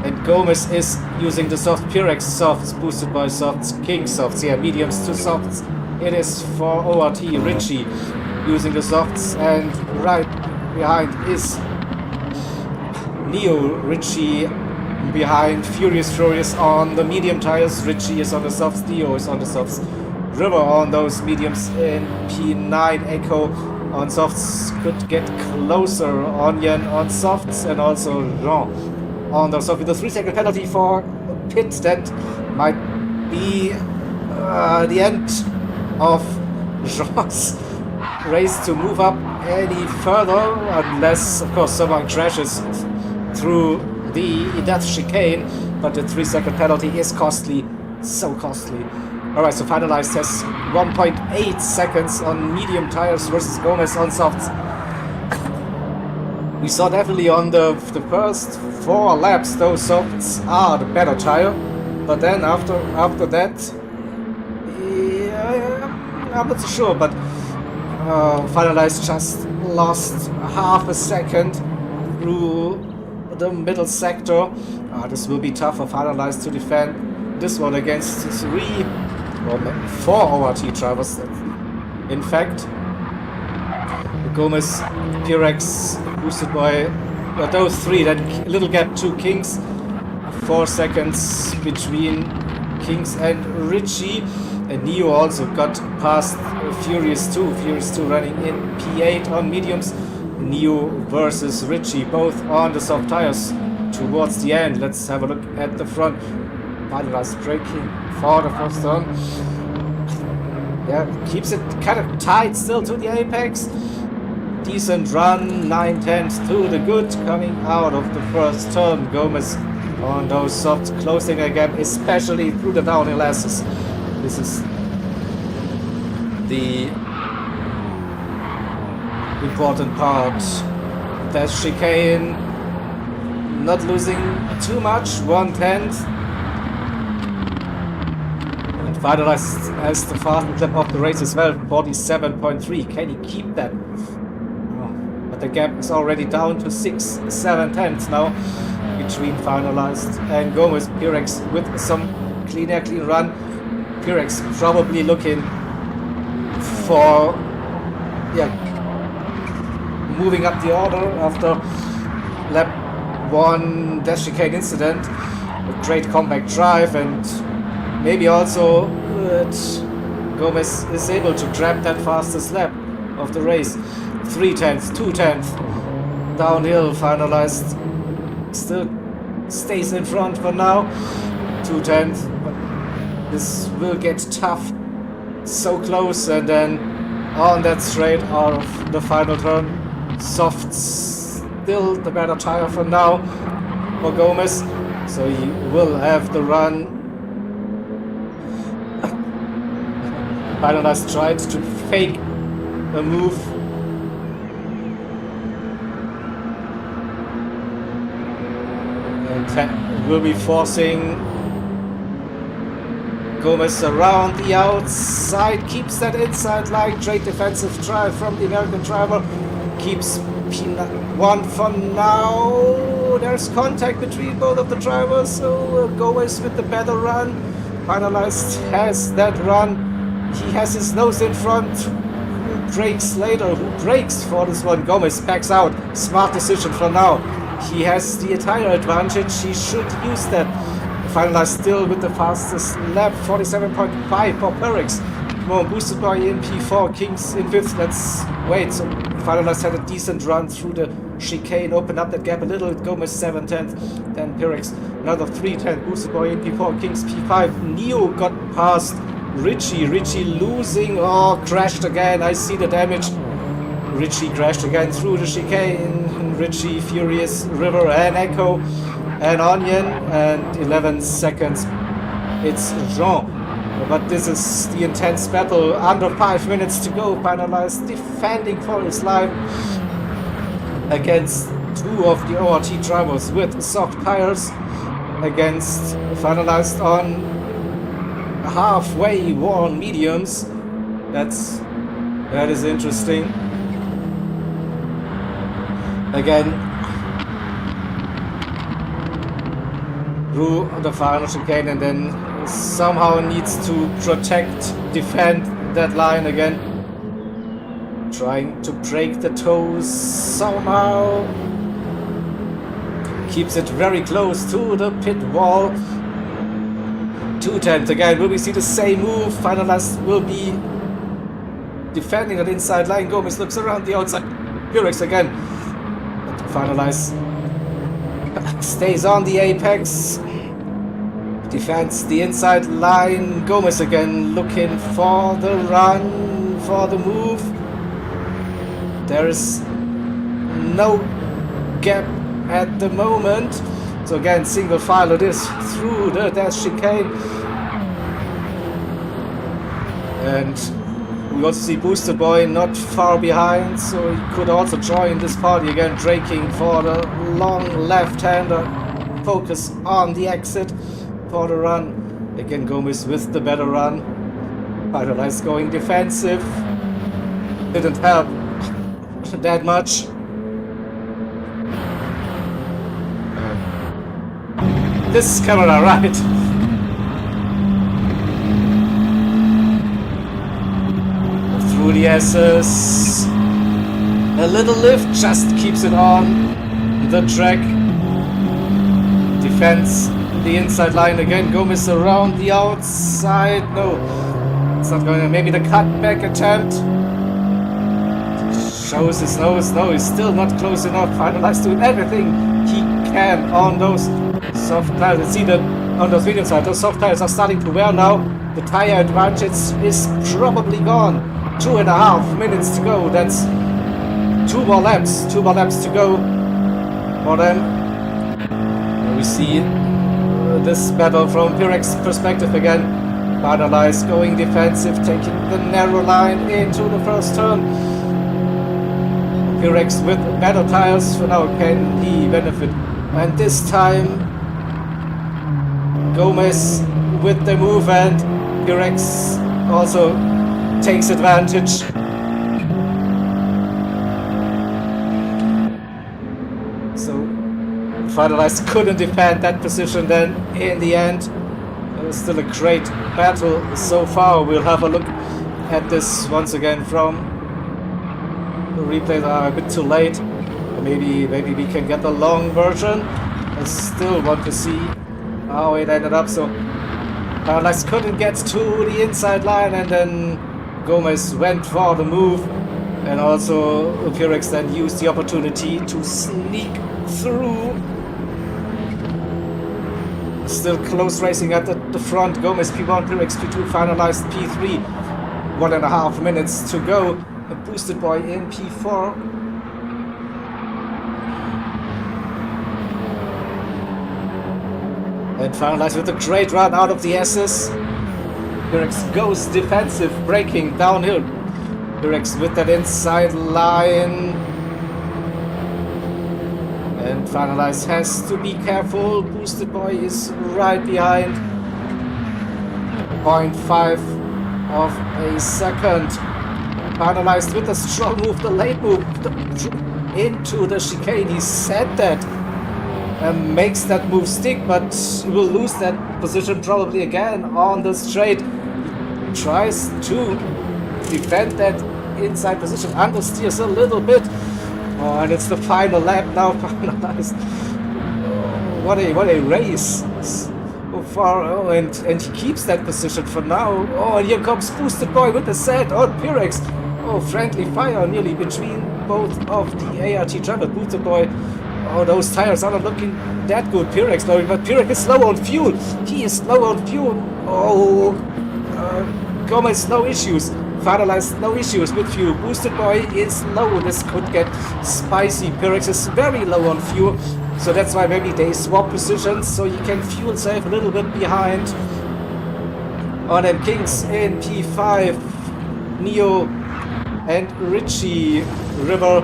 And Gomez is using the soft P-Rex softs, boosted by softs, King softs, mediums to softs. It is for ORT. Richie using the softs, and right behind is Neo. Richie behind Furious on the medium tires. Richie is on the softs, Neo is on the softs. River on those mediums in P9. Echo on softs could get closer. Onion on softs, and also Jean on the softs with a 3-second penalty for pit. That might be the end of Jean's race to move up any further, unless of course someone crashes through the death chicane, but the 3-second penalty is costly, so costly. Alright, so Finalized has 1.8 seconds on medium tires versus Gomez on softs. We saw definitely on the first 4 laps those softs are the better tire, but then after that, yeah, I'm not so sure, but Finalized just lost half a second through the middle sector. This will be tough for Finalized to defend this one against 3 or 4 ORT drivers. In fact, Gomez, Pirex, boosted by those 3, then a little gap to Kings, 4 seconds between Kings and Richie, and Neo also got past Furious 2 running in P8 on mediums. Neo versus Richie, both on the soft tires towards the end. Let's have a look at the front. Finalized braking for the first turn. Yeah, keeps it kind of tight still to the apex. Decent run, 9/10 to the good coming out of the first turn. Gomez on those softs closing a gap, especially through the downhill S's. This is the important part. That chicane, not losing too much, 1/10. And Finalized has the fastest lap of the race as well, 47.3. Can he keep that? But the gap is already down to 6/7 now between Finalized and Gomez. Pirex with some clean run. Pirex probably looking for moving up the order after lap 1 dash chicane incident. A great comeback drive, and maybe also Gomez is able to grab that fastest lap of the race. 3/10, 2/10 downhill. Finalized still stays in front for now. 2/10, but this will get tough. So close, and then on that straight out of the final turn, softs still the better tire for now for Gomez, so he will have the run. Finalized tried to fake a move. And will be forcing Gomez around the outside, keeps that inside line. Great defensive drive from the American driver. Keeps P1 for now. There's contact between both of the drivers, so Gomez with the better run. Finalized has that run. He has his nose in front. Who brakes later? Who brakes for this one? Gomez backs out. Smart decision for now. He has the tire advantage. He should use that. Finalized still with the fastest lap, 47.5 for Pirex. More boosted by in P4, Kings in 5th. Let's wait. So Finalized had a decent run through the chicane, opened up that gap a little. Gomez 7/10, then Pirex another 3/10, boosted by in P4, Kings P5. Neo got past Richie. Richie losing, crashed again. I see the damage. Richie crashed again through the chicane. Richie, Furious, River, and Echo, and Onion, and 11 seconds. It's Jean. But this is the intense battle. Under 5 minutes to go. Finalized defending for his life against 2 of the ORT drivers with soft tires. Against Finalized on halfway worn mediums. That is interesting. Again, through the final chicane, and then somehow needs to defend that line again. Trying to break the toes somehow. Keeps it very close to the pit wall. 2/10 again. Will we see the same move? Finalized will be defending that inside line. Gomez looks around the outside. Pirex again. Finalized stays on the apex. Defends the inside line. Gomez again looking for the run, for the move. There is no gap at the moment. So again, single file it is through the dash chicane. And we also see Booster Boy not far behind, so he could also join this party again, braking for the long left-hander. Focus on the exit for the run. Again, Gomez with the better run. Finalized going defensive. Didn't help that much. This camera, right? Through the S's. A little lift just keeps it on the track. Defends the inside line again. Gomez around the outside. No, it's not going to. Maybe the cutback attempt. Shows his nose. No, he's still not close enough. Finalized doing everything he can on those soft tires. You see that on those medium side, those soft tires are starting to wear now. The tire advantage is probably gone. 2.5 minutes to go. That's 2 more laps. 2 more laps to go for them. We see this battle from Pirex's perspective again. Finalized going defensive, taking the narrow line into the first turn. Pirex with better tires for now. Can he benefit? And this time Gomez with the move, and Pirex also takes advantage. So Finalized couldn't defend that position then in the end. It was still a great battle so far. We'll have a look at this once again from the replays are a bit too late. Maybe we can get the long version. I still want to see how it ended up. So Finalized couldn't get to the inside line, and then Gomez went for the move, and also Pirex then used the opportunity to sneak through. Still close racing at the front. Gomez P1, Pirex P2, Finalized P3. 1.5 minutes to go. A Boosted Boy in P4. And Finalized with a great run out of the S's. Pirex goes defensive, braking downhill. Pirex with that inside line. And Finalized has to be careful. Boosted Boy is right behind. 0.5 of a second. Finalized with a strong move, the late move into the chicane. He said that and makes that move stick, but will lose that position probably again on the straight. He tries to defend that inside position, understeers a little bit. Oh, and it's the final lap now. Finalized. Oh, what a race so far. Oh, and he keeps that position for now. Oh, and here comes Boosted Boy with the set on Pirex. Oh, friendly fire nearly between both of the ART drivers. Boosted Boy. Oh, those tires are not looking that good. Pirex, no, but Pirex is slow on fuel. He is slow on fuel. Oh, Gomez, no issues. Finalized, no issues with fuel. Boosted Boy is low. This could get spicy. Pirex is very low on fuel, so that's why maybe they swap positions so you can fuel save a little bit behind. On them Kings in P5, Neo and Richie, River,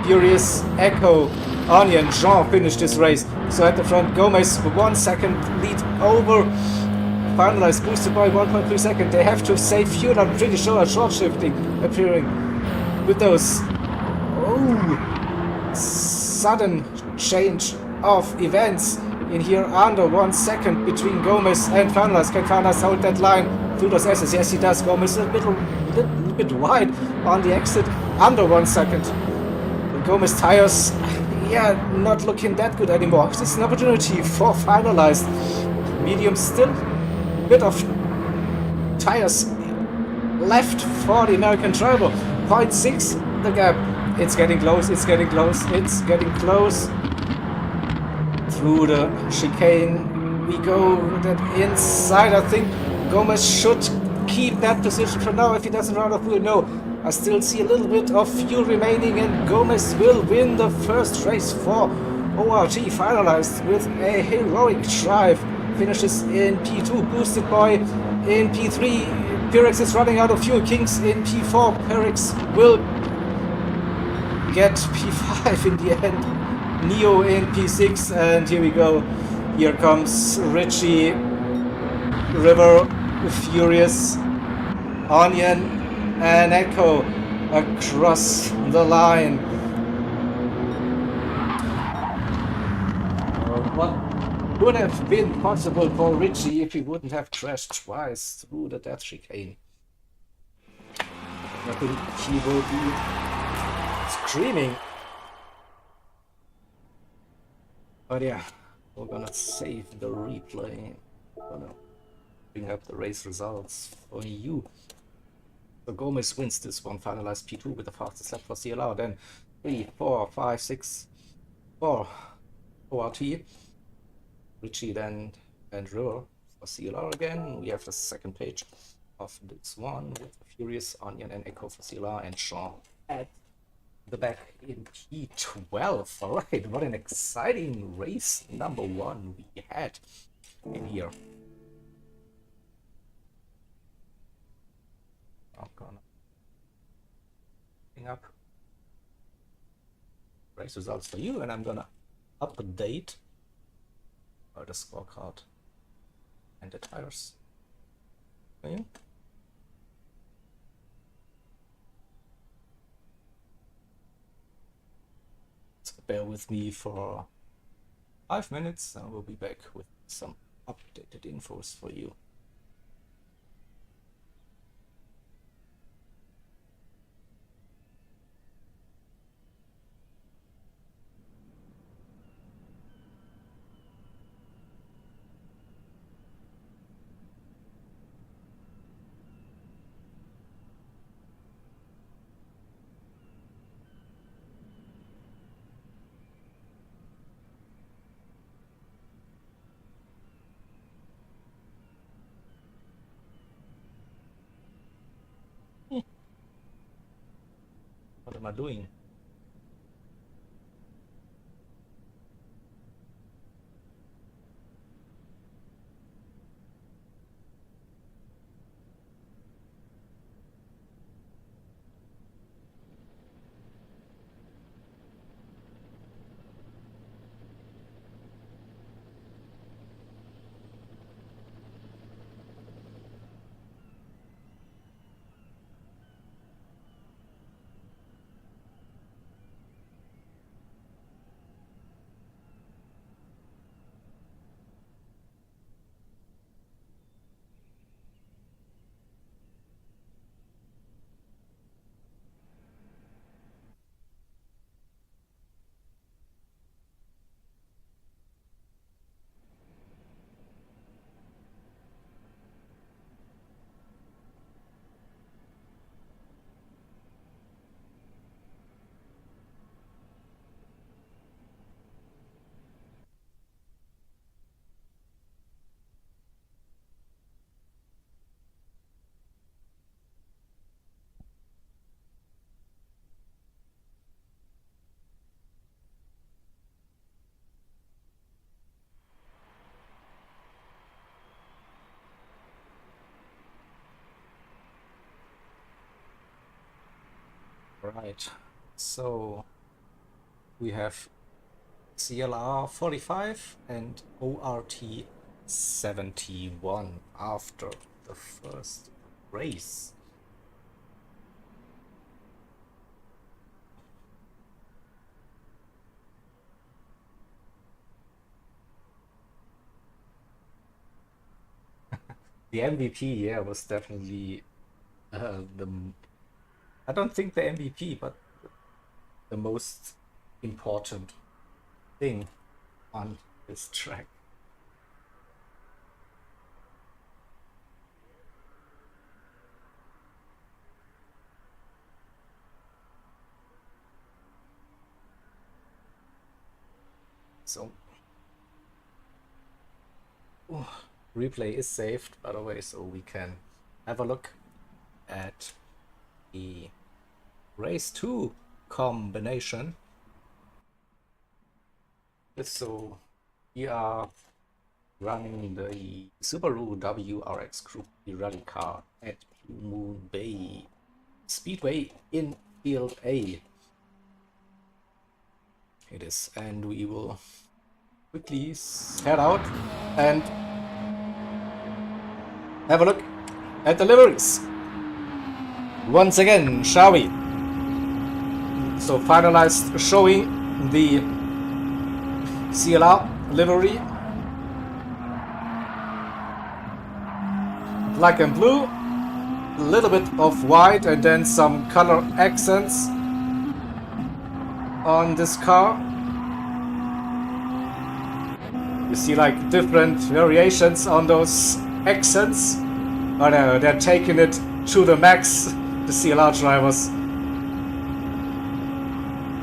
Furious, Echo, Onion, Jean finished this race. So at the front, Gomez 1 second lead over. Finalized, Boosted Boy 1.3 seconds. They have to save fuel. I'm pretty sure a short shifting appearing with those. Oh, sudden change of events in here under 1 second between Gomez and Finalized. Can Finalized hold that line through those S's? Yes, he does. Gomez a little bit wide on the exit, under 1 second. And Gomez tires, yeah, not looking that good anymore. This is an opportunity for Finalized. Medium still. Bit of tires left for the American driver. 0.6 the gap. It's getting close, it's getting close, it's getting close. Through the chicane we go. That inside, I think Gomez should keep that position for now if he doesn't run off fuel. No, I still see a little bit of fuel remaining, and Gomez will win the first race for ORT finalized with a heroic drive. Finishes in P2, boosted by in P3. Pyrex is running out of fuel. Kings in P4. Pyrex will get P5 in the end. Neo in P6, and here we go. Here comes Richie, River, Furious, Onion, and Echo across the line. What would have been possible for Richie if he wouldn't have crashed twice through the death chicane? I think he will be screaming. But yeah, we're gonna save the replay. Gonna bring up the race results for you. So Gomez wins this one, finalized P2 with the fastest lap for CLR. Then 3, 4, 5, 6, 4 ORT. Richie then and River for CLR again. We have the second page of this one with Furious, Onion, and Echo for CLR, and Sean at the back in P12. Alright, what an exciting race number one we had in here. I'm gonna bring up race results for you, and I'm gonna update the scorecard and the tires for you. So bear with me for 5 minutes, and we'll be back with some updated infos for you. What am I doing? Right, so we have CLR 45 and ORT 71 after the first race. The MVP, yeah, was definitely I don't think the MVP, but the most important thing on this track. So replay is saved, by the way, so we can have a look at the race 2 combination. So we are running the Subaru WRX Group B rally car at Blue Moon Bay Speedway in Field A. It is, and we will quickly head out and have a look at the liveries once again, shall we? So finalized showing the CLR livery, black and blue, a little bit of white, and then some color accents on this car. You see like different variations on those accents, but they're taking it to the max. The CLR drivers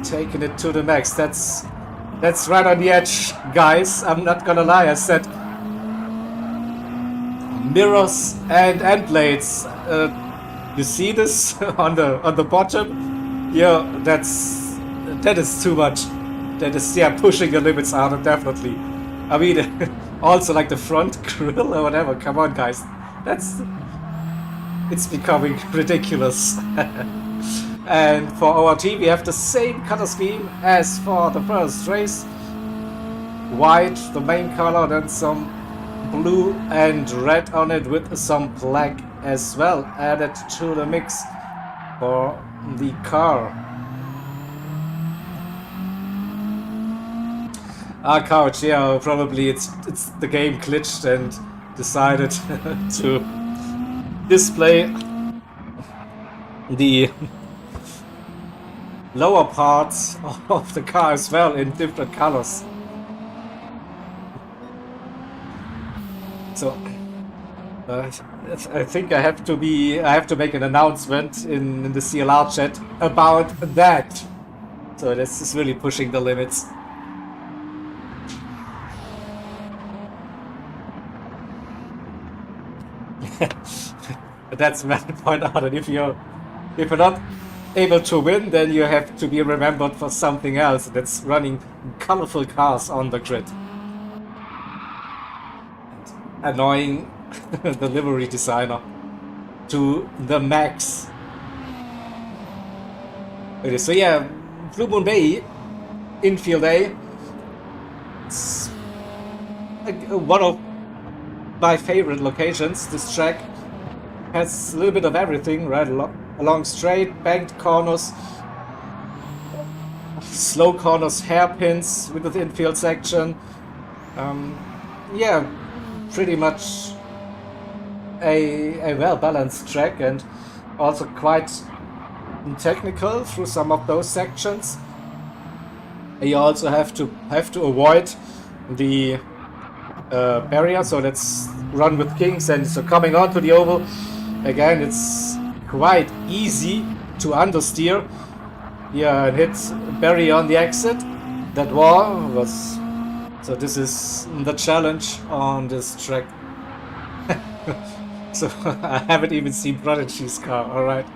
taking it to the max. That's right on the edge, guys. I'm not gonna lie. I said mirrors and end plates. You see this on the bottom? Yeah, that is too much. That is, yeah, pushing the limits out, definitely. I mean, also like the front grille or whatever. Come on, guys. It's becoming ridiculous. And for ORT, we have the same color scheme as for the first race. White, the main color, then some blue and red on it with some black as well added to the mix for the car. Couch, yeah, probably it's the game glitched and decided to display the lower parts of the car as well in different colors. So I think I have to make an announcement in the CLR chat about that. So this is really pushing the limits. But that's when I point out that if you're not able to win, then you have to be remembered for something else. That's running colorful cars on the grid. And annoying the livery designer to the max. Okay, so yeah, Blue Moon Bay, Infield A. It's like one of my favorite locations. This track has a little bit of everything, right? Along straight, banked corners, slow corners, hairpins with the infield section. Yeah, pretty much a well-balanced track, and also quite technical through some of those sections. You also have to avoid the barrier, so let's run with kings. And so coming onto the oval again, it's quite easy to understeer. Yeah, and hit barrier on the exit. That wall was, so this is the challenge on this track. So I haven't even seen Prodigy's car. All right,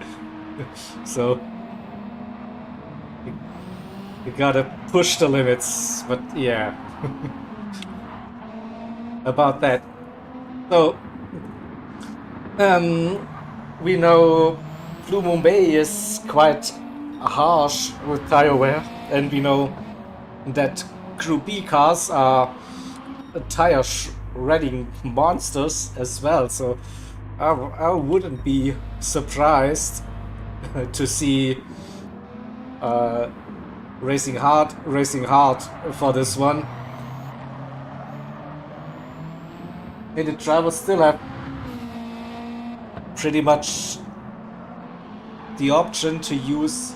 so you gotta push the limits, but yeah. About that. So we know Blue Moon Bay is quite harsh with tire wear, and we know that Group B cars are tire shredding monsters as well, so I wouldn't be surprised to see racing hard for this one. And the drivers still have pretty much the option to use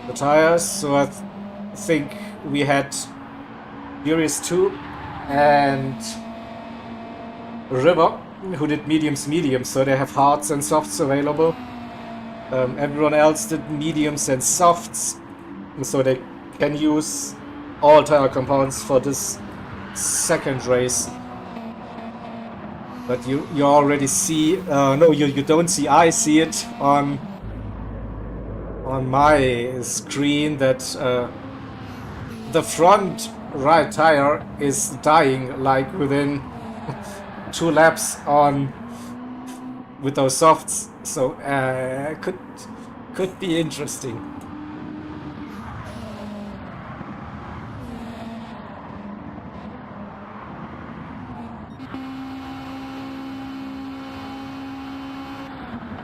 the tires. So I think we had Furious 2 and River who did mediums, so they have hards and softs available. Everyone else did mediums and softs, so they can use all tire compounds for this second race. But you already see, no, you don't see, I see it on my screen that the front right tire is dying like within 2 laps on with those softs, so could be interesting.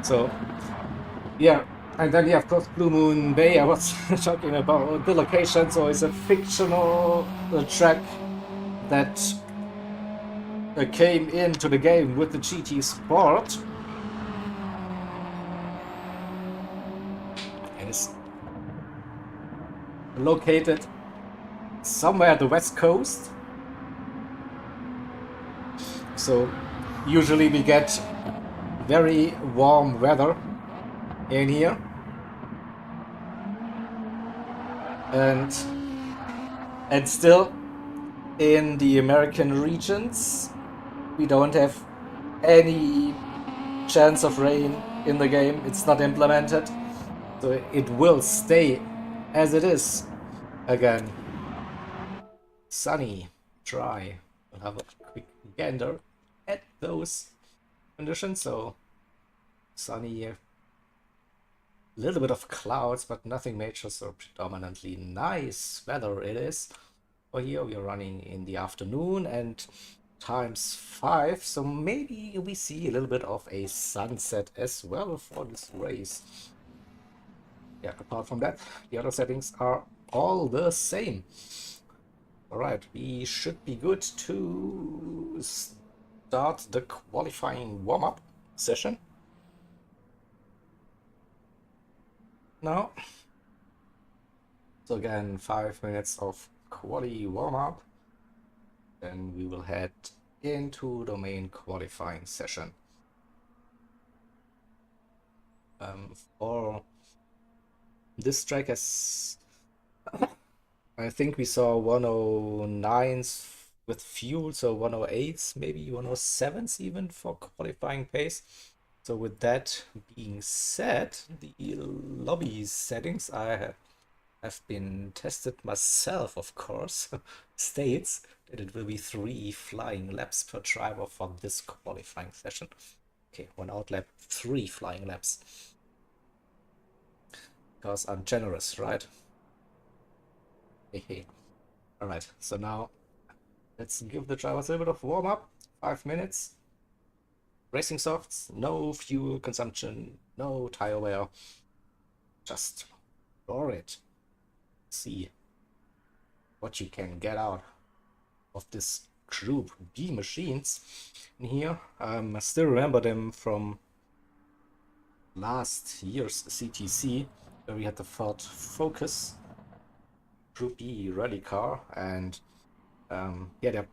So yeah, and then yeah, of course, Blue Moon Bay. I was talking about the location. So it's a fictional track that came into the game with the GT Sport, and is located somewhere at the west coast. So usually we get very warm weather in here, and still in the American regions we don't have any chance of rain in the game. It's not implemented, so it will stay as it is again. Sunny, dry. We'll have a quick gander at those conditions. So sunny, a little bit of clouds, but nothing major, so predominantly nice weather it is. For here we are running in the afternoon and ×5, so maybe we see a little bit of a sunset as well for this race. Yeah, apart from that, the other settings are all the same. Alright, we should be good to start the qualifying warm-up session now. So again, 5 minutes of quali warm-up, then we will head into the main qualifying session. For this track, as I think we saw 109s with fuel, so 108s, maybe 107s even for qualifying pace. So with that being said, the lobby settings I have been tested myself, of course, states that it will be 3 flying laps per driver for this qualifying session. Okay, 1 out lap, 3 flying laps. Because I'm generous, right? Hehe. Alright, so now let's give the drivers a little bit of warm-up. 5 minutes. Racing softs, no fuel consumption, no tire wear. Just roar it. See what you can get out of this Group B machines in here. I still remember them from last year's CTC, where we had the Ford Focus Group B rally car, and yeah, they're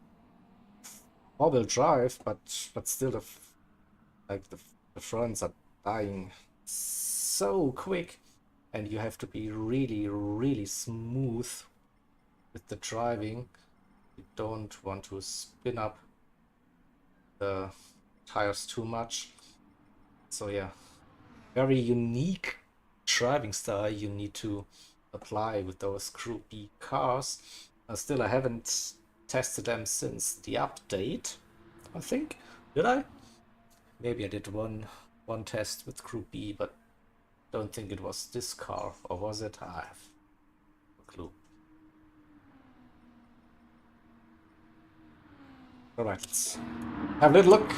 all-wheel drive, but still the fronts are dying so quick, and you have to be really smooth with the driving. You don't want to spin up the tires too much. So yeah, very unique driving style you need to apply with those Group B cars. Still, I haven't tested them since the update, I think. Did I? Maybe I did one test with Group B, but don't think it was this car, or was it? I have no clue. Alright, let's have a little look.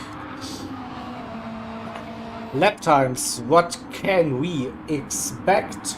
Lap times, what can we expect?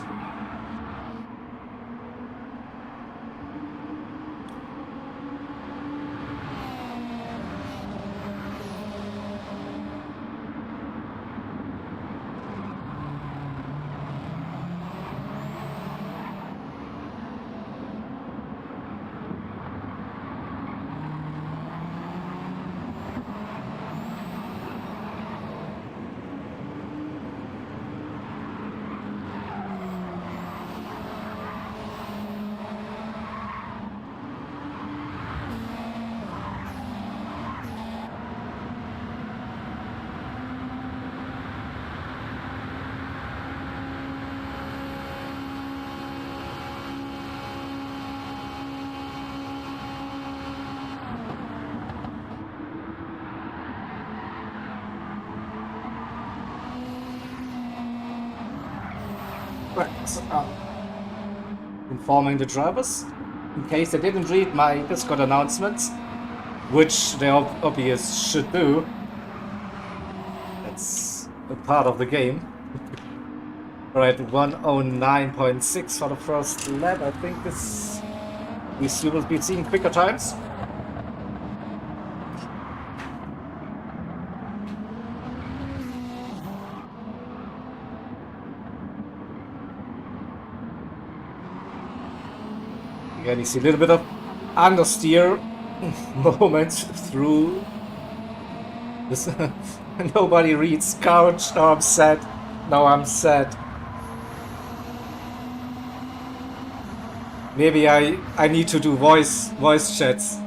Right, so, informing the drivers, in case they didn't read my Discord announcements, which they obvious should do. That's a part of the game. Alright, 109.6 for the first lap. I think we will be seeing quicker times. Again, you see a little bit of understeer moments through this. Nobody reads couch. No, I'm sad. No, I'm sad. Maybe I need to do voice chats.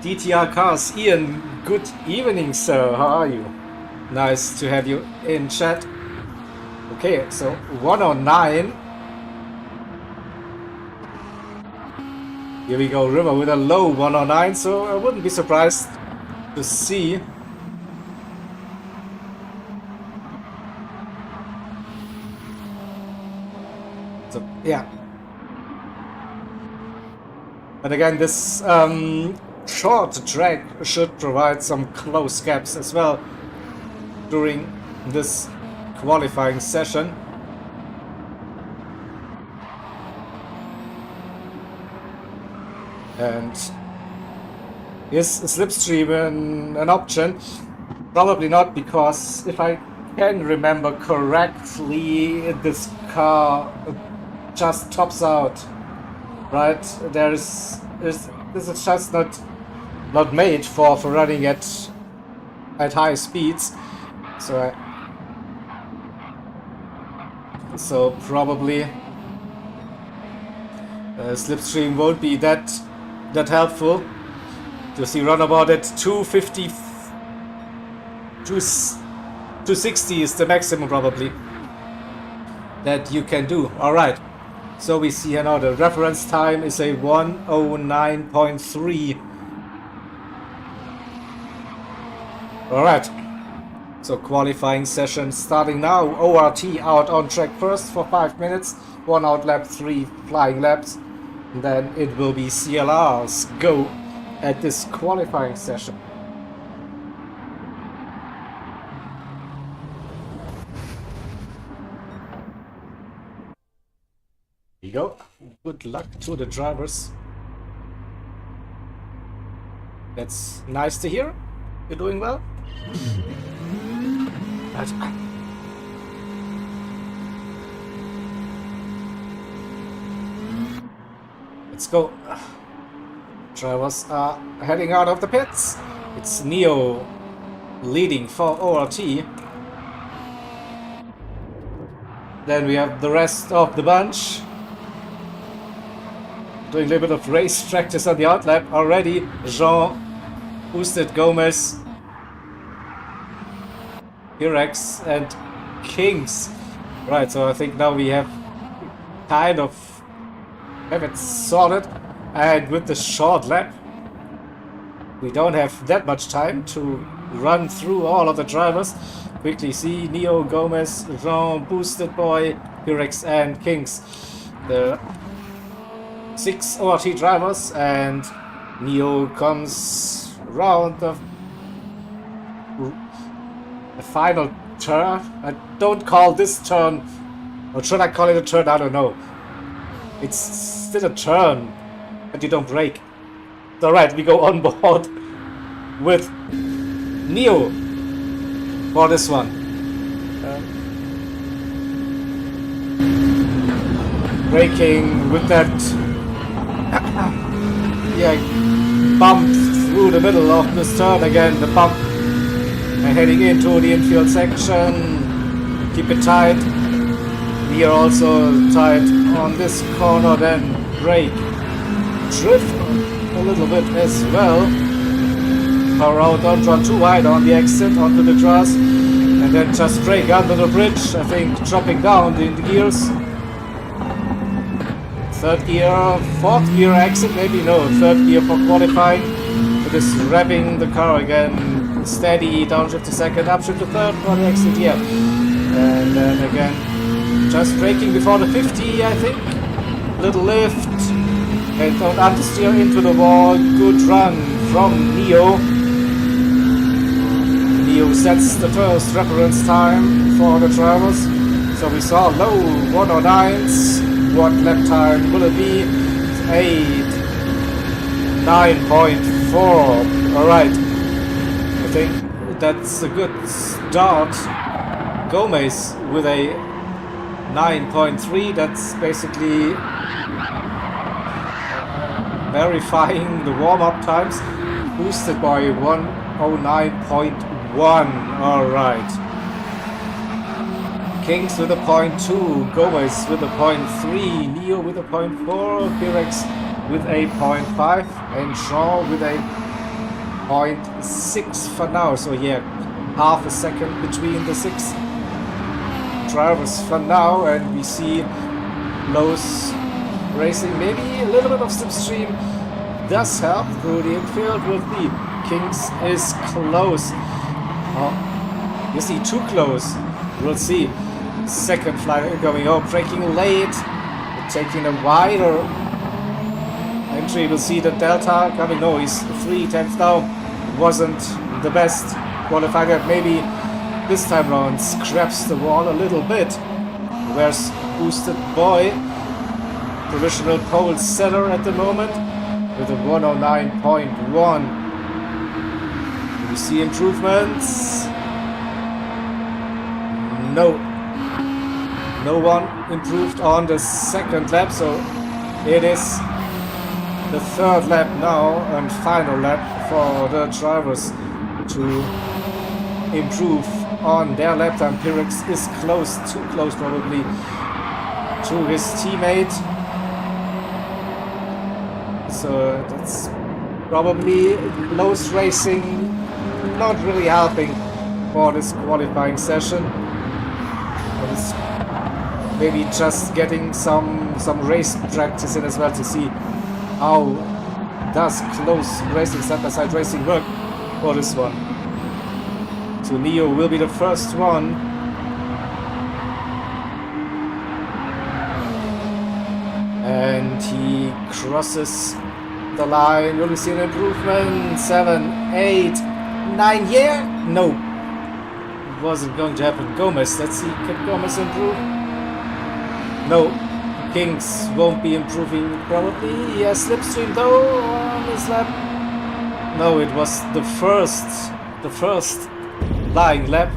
DTR Cars, Ian, good evening, sir. How are you? Nice to have you in chat. Okay, so 109. Here we go, River with a low 109, so I wouldn't be surprised to see so yeah. But again, this short track should provide some close gaps as well during this qualifying session. And is slipstream an option? Probably not, because if I can remember correctly, this car just tops out, right? This is just not made for running at high speeds, so probably slipstream won't be that helpful. To see runabout at 250, 260 is the maximum probably that you can do. Alright, so we see here now the reference time is a 109.3. Alright, so qualifying session starting now. ORT out on track first for 5 minutes, 1 out lap, 3 flying laps. And then it will be CLR's go at this qualifying session. Here you go. Good luck to the drivers. That's nice to hear. You're doing well. Let's go. Drivers are heading out of the pits. It's Neo leading for ORT. Then we have the rest of the bunch doing a little bit of race practice on the outlap already. Jean, Boosted, Gomez, Hirex and Kings. Right, so I think now we have kind of have it sorted, and with the short lap we don't have that much time to run through all of the drivers. Quickly see Neo, Gomez, Jean, Boosted Boy, Hirex and Kings, the 6 ORT drivers, and Neo comes round the final turn. I don't call this turn, or should I call it a turn? I don't know. It's still a turn, but you don't brake. Alright, we go on board with Neo for this one. Braking with that bump through the middle of this turn again, the bump, and heading into the infield section. Keep it tight. We are also tight on this corner, then brake. Drift a little bit as well. Power out, don't run too wide on the exit onto the grass, and then just brake under the bridge. I think dropping down in the gears. Third gear, fourth gear exit, maybe no, third gear for qualifying. It is revving the car again. Steady, downshift to second, upshift to third for the exit here. And then again, just braking before the 50, I think. Little lift. And don't understeer into the wall. Good run from Neo. Neo sets the first reference time for the drivers. So we saw low 109s. What lap time will it be? 9.4. Alright. I think that's a good start. Gomez with a 9.3. That's basically verifying the warm-up times. Boosted by 109.1. Alright. Kings with a 0.2, Gomez with a 0.3, Neo with a 0.4, Pirex with a 0.5, and Shaw with a 0.6 for now. So yeah, half a second between the 6 drivers for now, and we see Lowe's racing. Maybe a little bit of slipstream does help through the infield with the Kings is close. Oh, you see, too close. We'll see. Second flight going home, braking late, taking a wider entry. We'll see the Delta coming. No, he's 3/10 now. Wasn't the best qualifier. Maybe this time round scraps the wall a little bit. Where's Boosted Boy? Provisional pole setter at the moment with a 109.1. Do we see improvements? No. No one improved on the second lap, so it is the third lap now and final lap for the drivers to improve on their lap time. Pirex is close, too close probably, to his teammate. So that's probably close racing, not really helping for this qualifying session. But it's maybe just getting some race practice in as well to see how does close racing, side-by-side racing work for this one. So Neo will be the first one. And he crosses the line. Will we see an improvement? 7, 8, 9, yeah? No. It wasn't going to happen. Gomez, let's see, can Gomez improve? No. Kings won't be improving probably. Yes, slipstream though on this lap. No, it was the first flying lap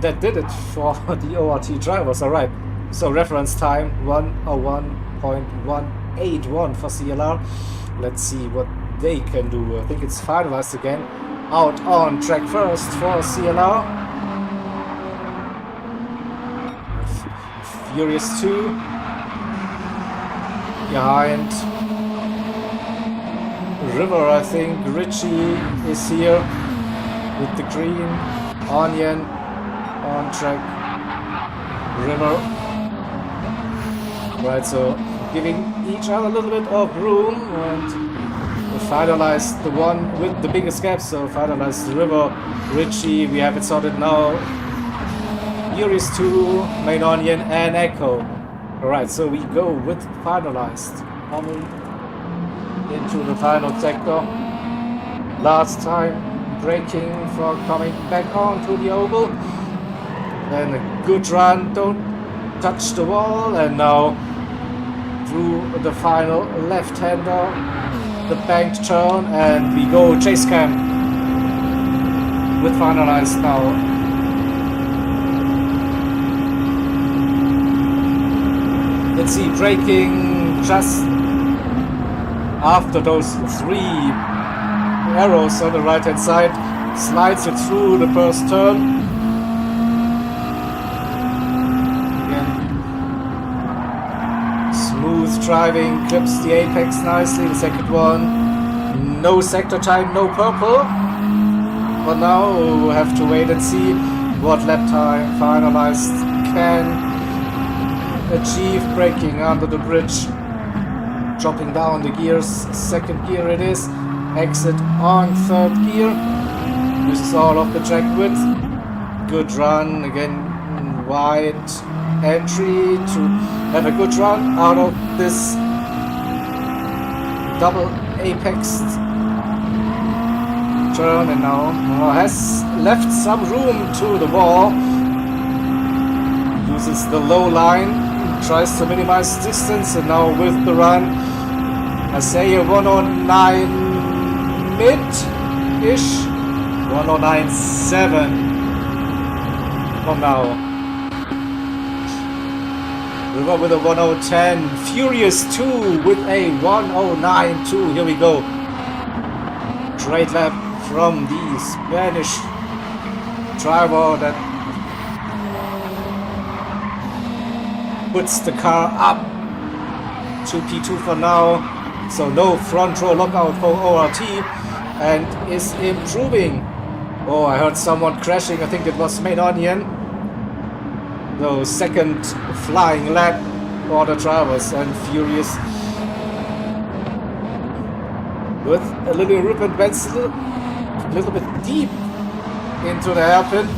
that did it for the ORT drivers. Alright, so reference time 101.181 for CLR. Let's see what they can do. I think it's finalized again. Out on track first for CLR. Furious 2 behind River, I think. Richie is here with the green. Onion on track. River. Right, so giving each other a little bit of room, and we finalized the one with the biggest gap. So finalized River, Richie. We have it sorted now. Furious 2, Main Onion, and Echo. Alright, so we go with finalized. Coming into the final sector. Last time braking for coming back onto the oval. Then a good run, don't touch the wall, and now through the final left-hander, the banked turn, and we go chase cam with finalized now. Let's see, braking just after those 3 arrows on the right hand side, slides it through the first turn. Again, smooth driving, clips the apex nicely. The second one, no sector time, no purple. But now we'll have to wait and see what lap time finalized can achieve. Braking under the bridge, dropping down the gears. Second gear it is. Exit on third gear. Uses all of the track width. good run again, wide entry to have a good run out of this double apex turn, and now has left some room to the wall, uses the low line, tries to minimize distance, and now with the run, I say a 109 mid-ish, 109.7 from now. River with a 1010, Furious 2 with a 109.2, here we go. Great lap from the Spanish driver that puts the car up to P2 for now, so no front row lockout for ORT, and is improving. Oh, I heard someone crashing, I think it was Main Onion. No, second flying lap for the drivers, and Furious with a little ribbon bends a little bit deep into the hairpin,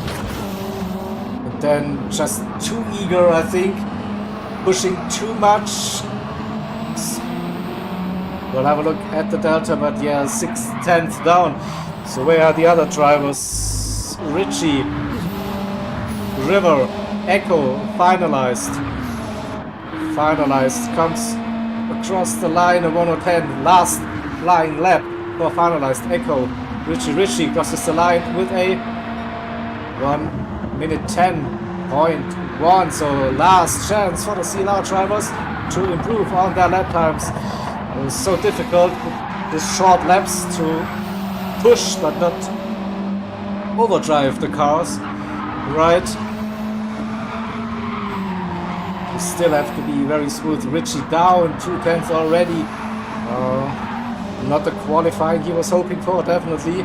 and then just too eager, I think, pushing too much. We'll have a look at the delta, but yeah, 6/10 down. So where are the other drivers? Richie, River, Echo, finalized, comes across the line of 110, last flying lap for finalized. Echo, Richie crosses the line with a 1:10.1, so last chance for the CLR drivers to improve on their lap times. It was so difficult with these short laps to push but not overdrive the cars, right? You still have to be very smooth. Richie down 2/10 already. Not the qualifying he was hoping for, definitely.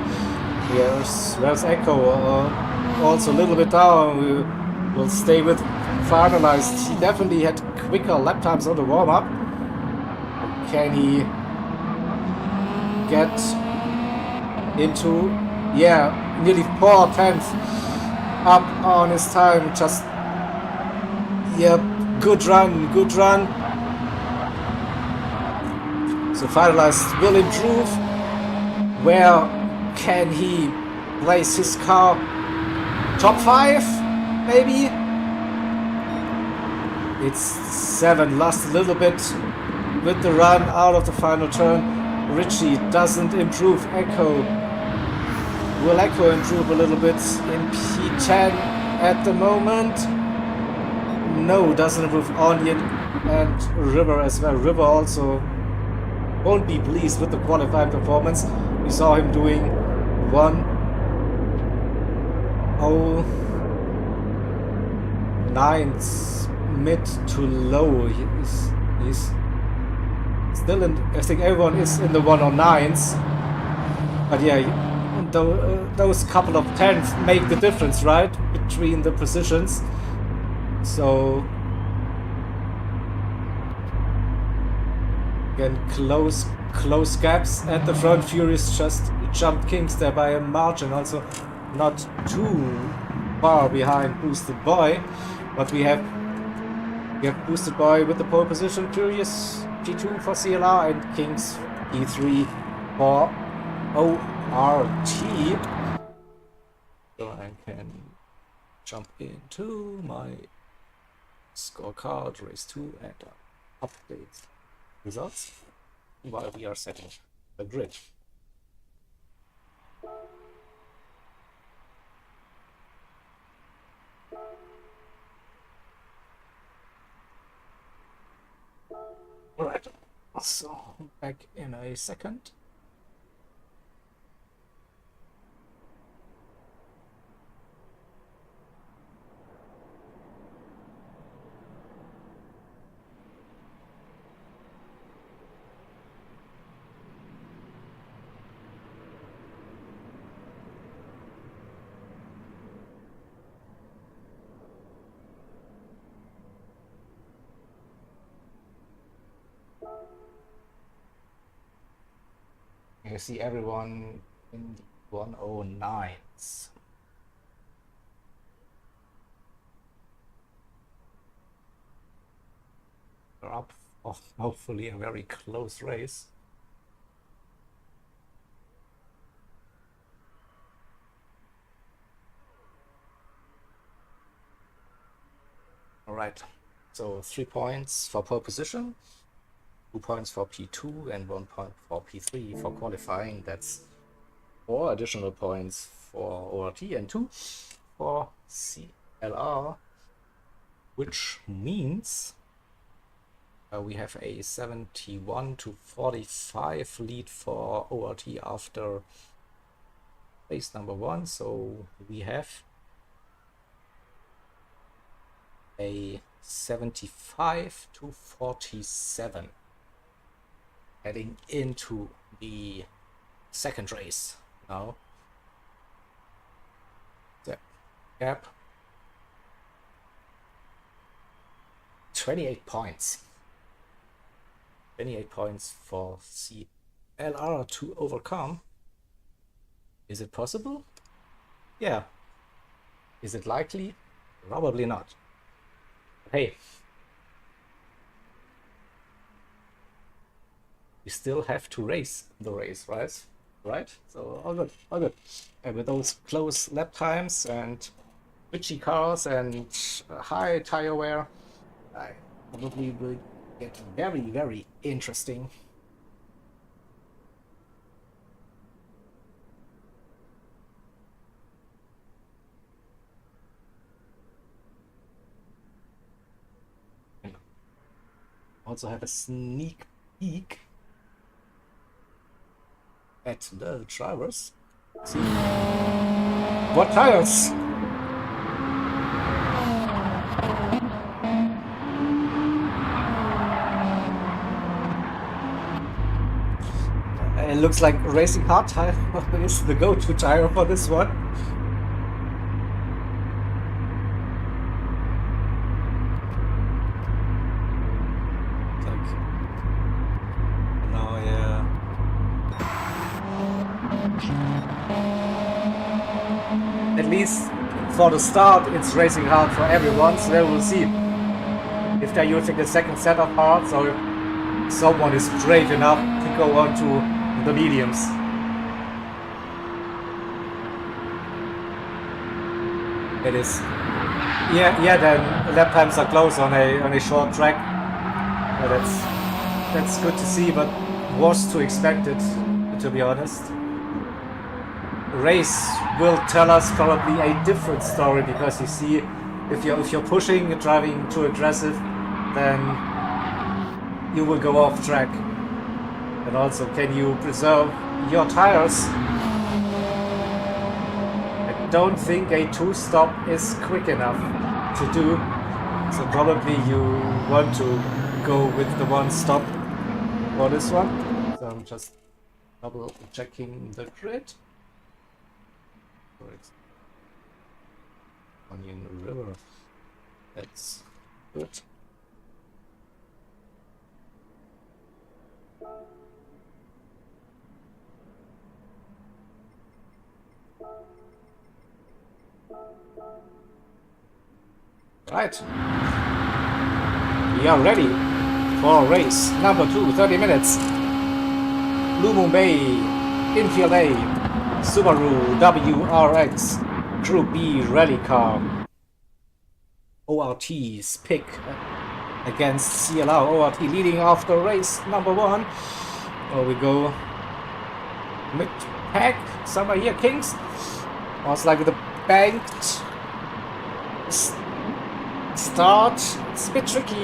Where's Echo? Also a little bit down. We will stay with finalized. He definitely had quicker lap times on the warm-up. Can he get into, yeah, nearly 4/10 up on his time? Just, yeah, good run. So finalized will improve. Where can he place his car? Top 5, maybe? It's 7, lost a little bit with the run out of the final turn. Richie doesn't improve. Echo, will Echo improve a little bit in P10 at the moment? No, doesn't improve. Onion and River as well. River also won't be pleased with the qualifying performance. We saw him doing 1:09 mid to low. He's still in, I think everyone is in the 1:09s, but yeah, those couple of tenths make the difference, right, between the positions. So again, close gaps at the front. Furious just jumped Kings there by a margin, also not too far behind Boosted Boy, but we have Boosted Boy with the pole position. Furious P2 for CLR and Kings P3 for ORT. So I can jump into my scorecard, race 2, and update results while we are setting the grid. Alright, so back in a second. You see everyone in the 109s. We're up for hopefully a very close race. Alright, so 3 points for pole position, 2 points for P2 and 1 point for P3 for qualifying. That's 4 additional points for ORT and 2 for CLR, which means we have a 71 to 45 lead for ORT after race number 1. So we have a 75 to 47 heading into the second race now. The gap 28 points. 28 points for CLR to overcome. Is it possible? Yeah. Is it likely? Probably not. Hey, we still have to race the race, right? So all good, all good. And with those close lap times and twitchy cars and high tire wear, I probably will get very, very interesting. Also have a sneak peek at the drivers. See what tires? It looks like Racing Hard tire is the go-to tire for this one. At least for the start, it's Racing Hard for everyone, so then we'll see if they're using the second set of parts or if someone is brave enough to go on to the mediums. It is. Yeah, then lap times are close on a short track. That's good to see, but was to expect it, to be honest. Race will tell us probably a different story, because you see, if you're pushing, driving too aggressive, then you will go off track. And also, can you preserve your tires? I don't think a 2-stop is quick enough to do, so probably you want to go with the 1-stop for this one. So I'm just double checking the grid. Onion River. That's good. Right. We are ready for race number 2, 30 minutes. Blue Moon Bay, Infield A, Subaru WRX, Group B rally car. ORT's pick against CLR. ORT leading after race number 1. Oh, we go mid-pack. Somewhere here, Kings. Also like with a banked start. It's a bit tricky.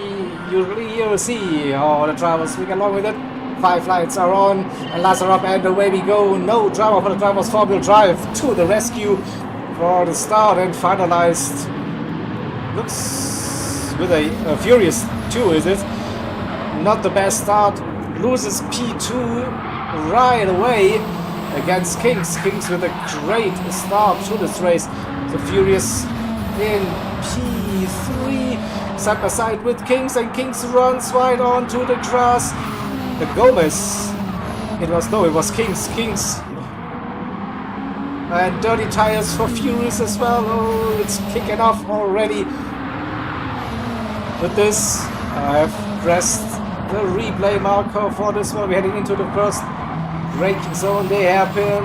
You'll see how the drivers swing along with it. 5 lights are on, and lights are up, and away we go. No drama for the drivers. 4-wheel drive to the rescue for the start and finalized. Looks with a Furious 2, is it? Not the best start. Loses P2 right away against Kings. Kings with a great start to this race. The Furious in P3, side by side with Kings, and Kings runs right onto the grass. The Gomez. It was Kings. And dirty tires for Furious as well. Oh, it's kicking off already. With this, I have pressed the replay marker for this one. We're heading into the first braking zone. They have been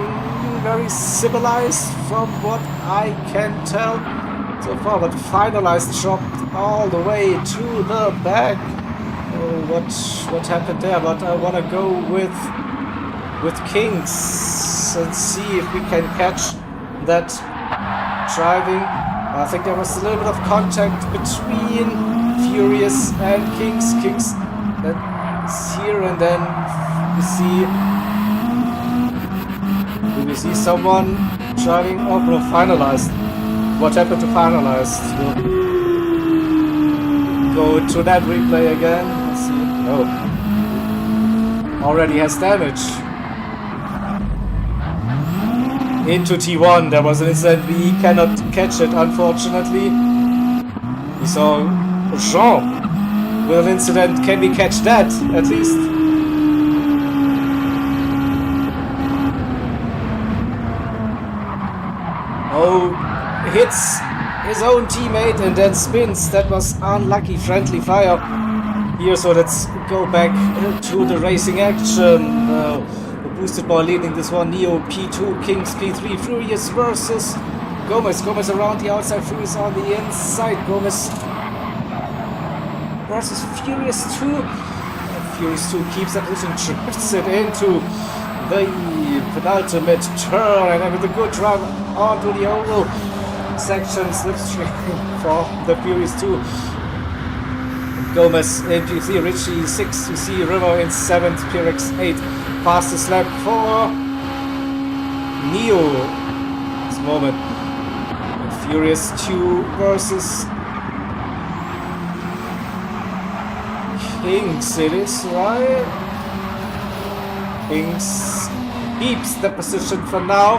very civilized from what I can tell so far, but finalized dropped all the way to the back. What happened there? But I want to go with Kings and see if we can catch that driving. I think there was a little bit of contact between Furious and Kings. Kings that's here, and then we see someone driving. Oh no, finalized. What happened to finalized? We'll go to that replay again. Let's see. No. Already has damage. Into T1, there was an incident. We cannot catch it, unfortunately. We saw Jean with an incident. Can we catch that, at least? Oh, hits his own teammate and then spins. That was unlucky. Friendly fire here, so let's go back to the racing action. Boosted ball leading this one. Neo P2, Kings P3. Furious versus Gomez. Gomez around the outside, Furious on the inside. Gomez versus Furious 2. Furious 2 keeps that position, drifts it into the penultimate turn, and then with a good run onto the oval section, slipstream for the Furious 2. Gomez in P3, Richie 6, you see River in 7th, Pyrex 8. Fastest lap for Neo this moment. And Furious 2 versus Kings, it is, right? Kings keeps the position for now.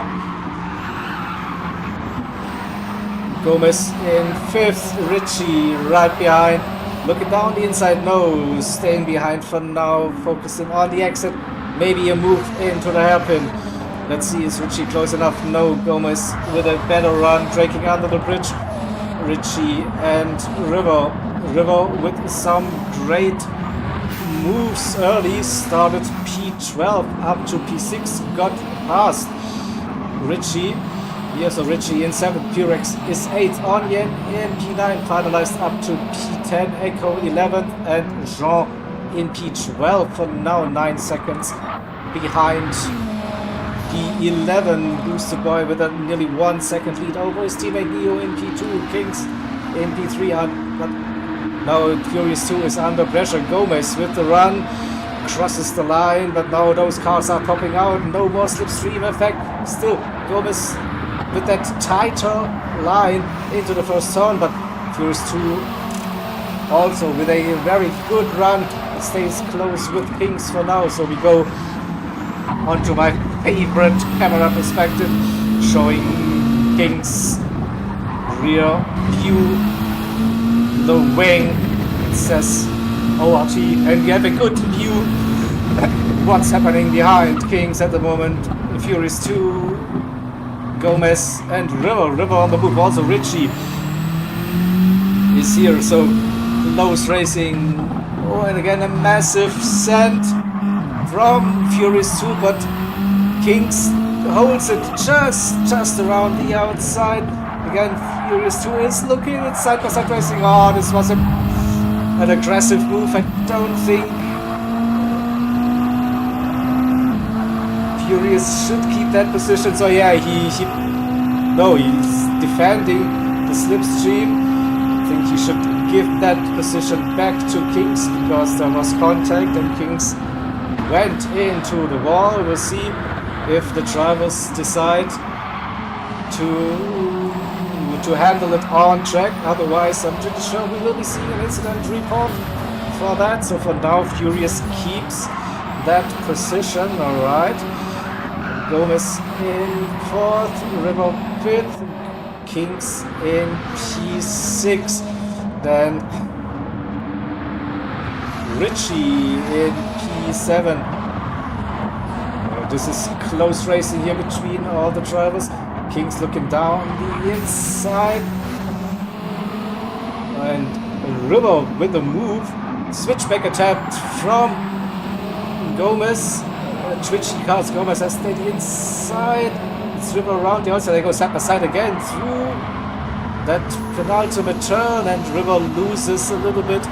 Gomez in 5th, Richie right behind. Looking down the inside, no, staying behind for now, focusing on the exit. Maybe a move into the hairpin. Let's see, is Richie close enough? No, Gomez with a better run, breaking under the bridge. Richie and River. River with some great moves early, started P12 up to P6, got past Richie. Yes, so Richie in 7th, Pyrex is 8th, Onion in P9, finalized up to P10, Echo 11th, and Jean in P12 for now, 9 seconds behind P11. Boosted Boy with a nearly 1 second lead over his teammate Neo in P2, Kings in P3, but now Furious 2 is under pressure. Gomez with the run, crosses the line, but now those cars are popping out, no more slipstream effect. Still, Gomez with that tighter line into the first turn, but Furious 2 also with a very good run. It stays close with Kings for now, so we go onto my favorite camera perspective, showing Kings rear view, the wing. It says ORT, and we have a good view what's happening behind Kings at the moment. Furious 2, Gomez and River on the move. Also Richie is here, so close racing. Oh, and again a massive send from Furious 2, but Kings holds it just around the outside. Again, Furious 2 is looking at side-by-side racing. Oh, this was an aggressive move. I don't think Furious should keep that position. So yeah, he's defending the slipstream. I think he should give that position back to Kings because there was contact and Kings went into the wall. We'll see if the drivers decide to handle it on track. Otherwise, I'm pretty sure we will be seeing an incident report for that. So for now, Furious keeps that position. All right. Gomez in 4th, River 5th, Kings in P6. Then Richie in P7. This is close racing here between all the drivers. Kings looking down the inside. And River with the move. Switchback attempt from Gomez. Twitchy cars. Gomez has stayed inside. It's River around the outside. They go side by side again through that penultimate turn, and River loses a little bit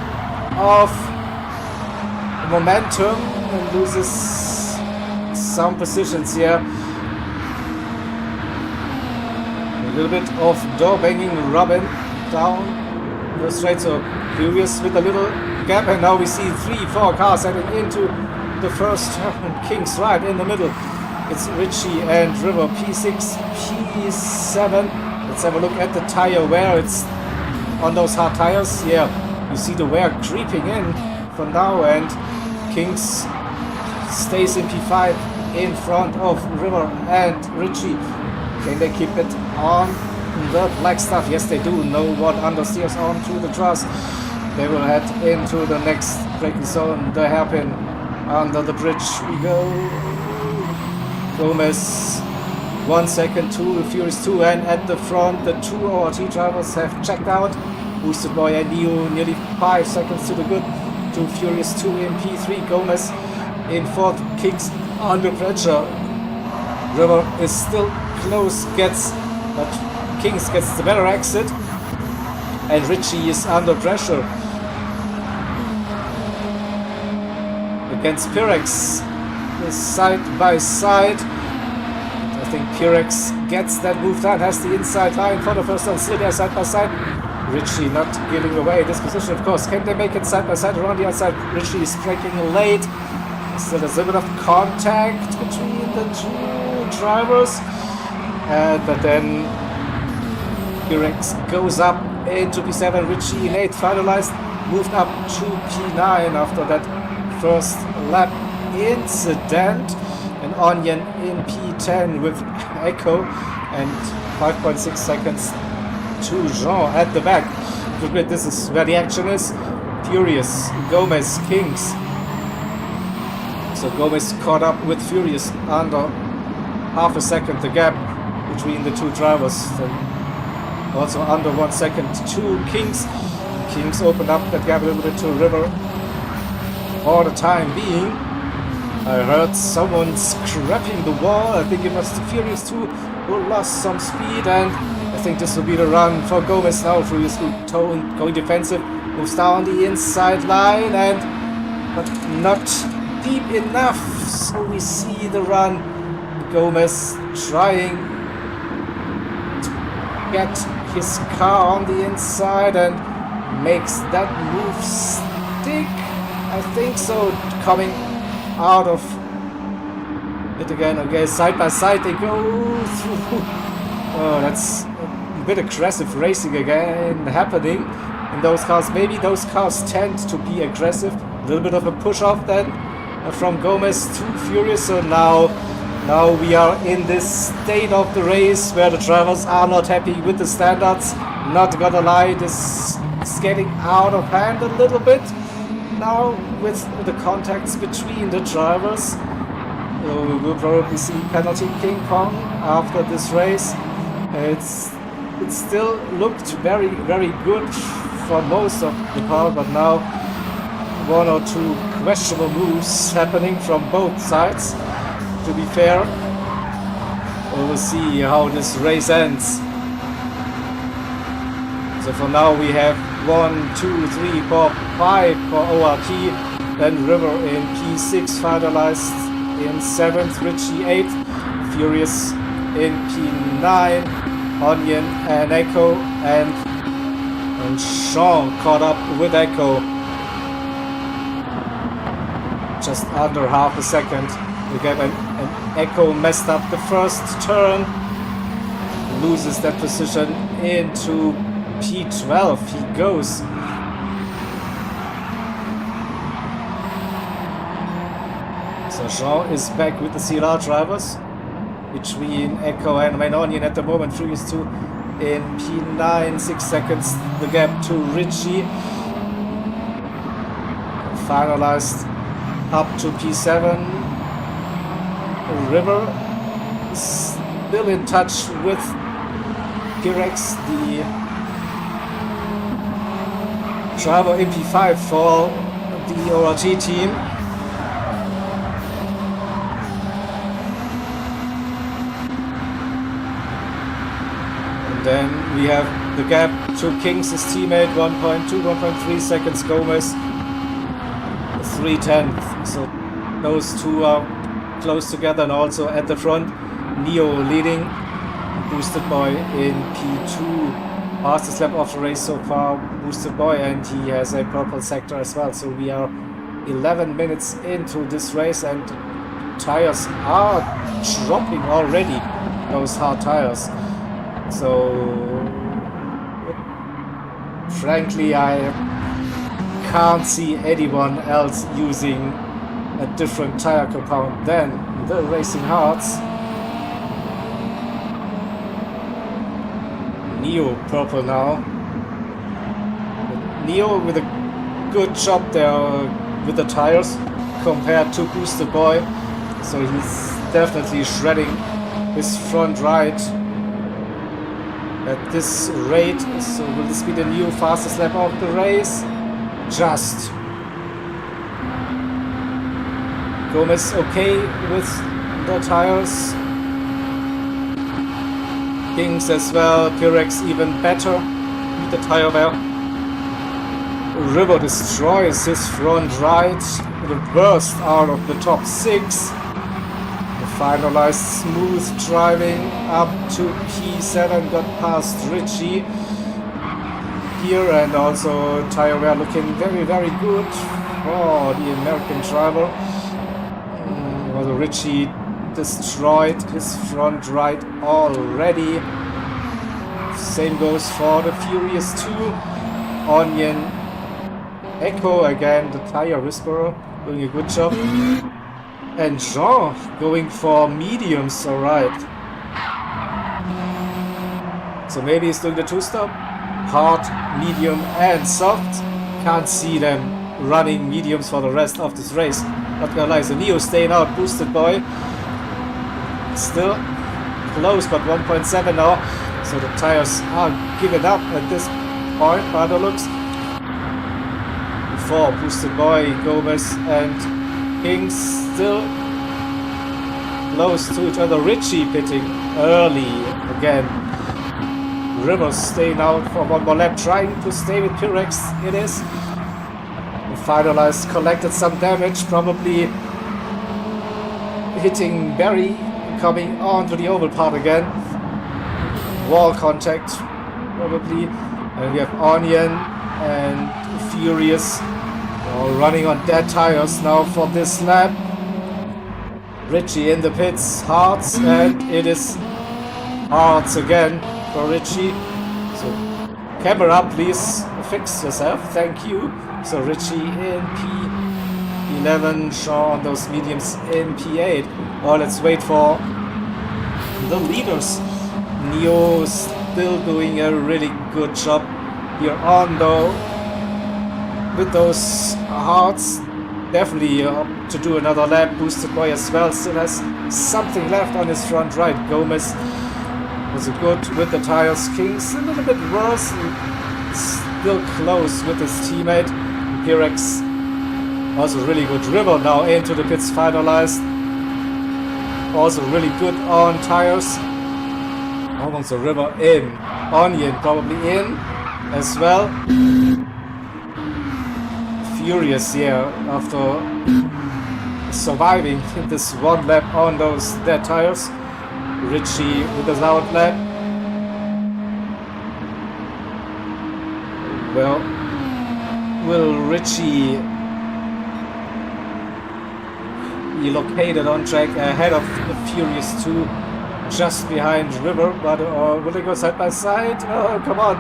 of momentum and loses some positions here. A little bit of door banging Robin down the straight, so Furious with a little gap, and now we see 3-4 cars heading into the first turn. Kings right in the middle. It's Richie and River, P6, P7. Let's have a look at the tire wear. It's on those hard tires. Yeah, you see the wear creeping in for now, and Kings stays in P5 in front of River and Richie. Can they keep it on the black stuff? Yes, they do. No one understeers onto the truss. They will head into the next braking zone, the hairpin under the bridge. We go. Gomez 1 second, 2, Furious 2, and at the front the 2 ORT drivers have checked out. Boosted Boy and Neo nearly 5 seconds to the good to Furious 2 in P3. Gomez in 4th, Kings under pressure. River is still close, but Kings gets the better exit, and Richie is under pressure against Pyrex, side by side. I think Pyrex gets that move done, has the inside line for the first time, still there side by side. Richie not giving away this position, of course. Can they make it side by side around the outside? Richie is braking late. Still there's a bit of contact between the two drivers, but then Pyrex goes up into P7. Richie in 8th, finalized, moved up to P9 after that first lap incident. And Onion in P10 with Echo, and 5.6 seconds to Jean at the back. This is where the action is. Furious, Gomez, Kings. So Gomez caught up with Furious under half a second, the gap between the two drivers. Then also under 1 second to Kings. Kings opened up that gap a little bit to River for the time being. I heard someone scrapping the wall. I think it was the Furious 2 who lost some speed, and I think this will be the run for Gomez now. Furious 2 going defensive, moves down the inside line, but not deep enough. So we see the run. Gomez trying to get his car on the inside and makes that move stick. I think so. Coming out of it again. Okay, side by side they go through. Oh, that's a bit aggressive racing again happening in those cars. Maybe those cars tend to be aggressive. A little bit of a push off then from Gomez to Furious. So now we are in this state of the race where the drivers are not happy with the standards. Not gonna lie, this is getting out of hand a little bit now with the contacts between the drivers. We will probably see penalty ping pong after this race. It still looked very, very good for most of the part, but now 1 or 2 questionable moves happening from both sides. To be fair, we will see how this race ends. So for now we have 1, 2, 3, 4, 5 for ORT, then River in P6 finalized in 7th, Richie 8th, Furious in P9, Onion and Echo, and Sean caught up with Echo. Just under half a second. Again, and Echo messed up the first turn, loses that position into P12. He goes. So Jean is back with the CLR drivers between Echo and Onion at the moment. Furious 2 in P9, 6 seconds the gap to Richie. Finalized up to P7. River still in touch with Pyrex, the driver in P5 for the ORT team. And then we have the gap to King's teammate, 1.2, 1.3 seconds. Gomez, 3/10. So those two are close together, and also at the front, Neo leading, Boosted Boy in P2. Fastest lap of the race so far, Boosted Boy, and he has a purple sector as well. So we are 11 minutes into this race, and tires are dropping already, those hard tires. So frankly, I can't see anyone else using a different tire compound than the Racing Hearts. Neo purple now. Neo with a good job there with the tires compared to Boosted Boy. So he's definitely shredding his front right at this rate. So will this be the new fastest lap of the race? Just. Gomez okay with the tires. Kings as well. Pyrex even better with the tire wear. River destroys his front right. The worst out of the top 6. The finalized smooth driving up to P7, got past Richie here, and also tire wear looking very, very good for the American driver. Well, Richie destroyed his front right already. Same goes for the Furious 2. Onion, Echo again, the tire whisperer, doing a good job. And Jean going for mediums, alright. So maybe he's doing the 2-stop. Hard, medium and soft. Can't see them running mediums for the rest of this race. Not gonna lie, so Neo staying out, Boosted Boy. Still close, but 1.7 now. So the tires are giving up at this point by the looks. Before Boosted Boy, Gomez and King still close to each other. Richie pitting early again. Rivers staying out for one more lap, trying to stay with Pyrex. It is. Finalized, collected some damage, probably hitting Barry, coming onto the oval part again. Wall contact, probably. And we have Onion and Furious all running on dead tires now for this lap. Richie in the pits, Hearts, and it is Hearts again for Richie. So camera, please fix yourself, thank you. So Richie in P11, Shaw on those mediums in P8. Oh, let's wait for the leaders. Neo still doing a really good job here on though with those Hearts. Definitely to do another lap. Boosted Boy as well still has something left on his front right. Gomez was good with the tires. King's a little bit worse, still close with his teammate. Pyrex also really good. River now into the pits, finalized. Also really good on tires. Almost a River in. Onion probably in as well. Furious here after surviving this one lap on those dead tires. Richie with a loud lap. Well, will Richie be located on track ahead of the Furious 2, just behind River, but will they go side by side? Oh, come on!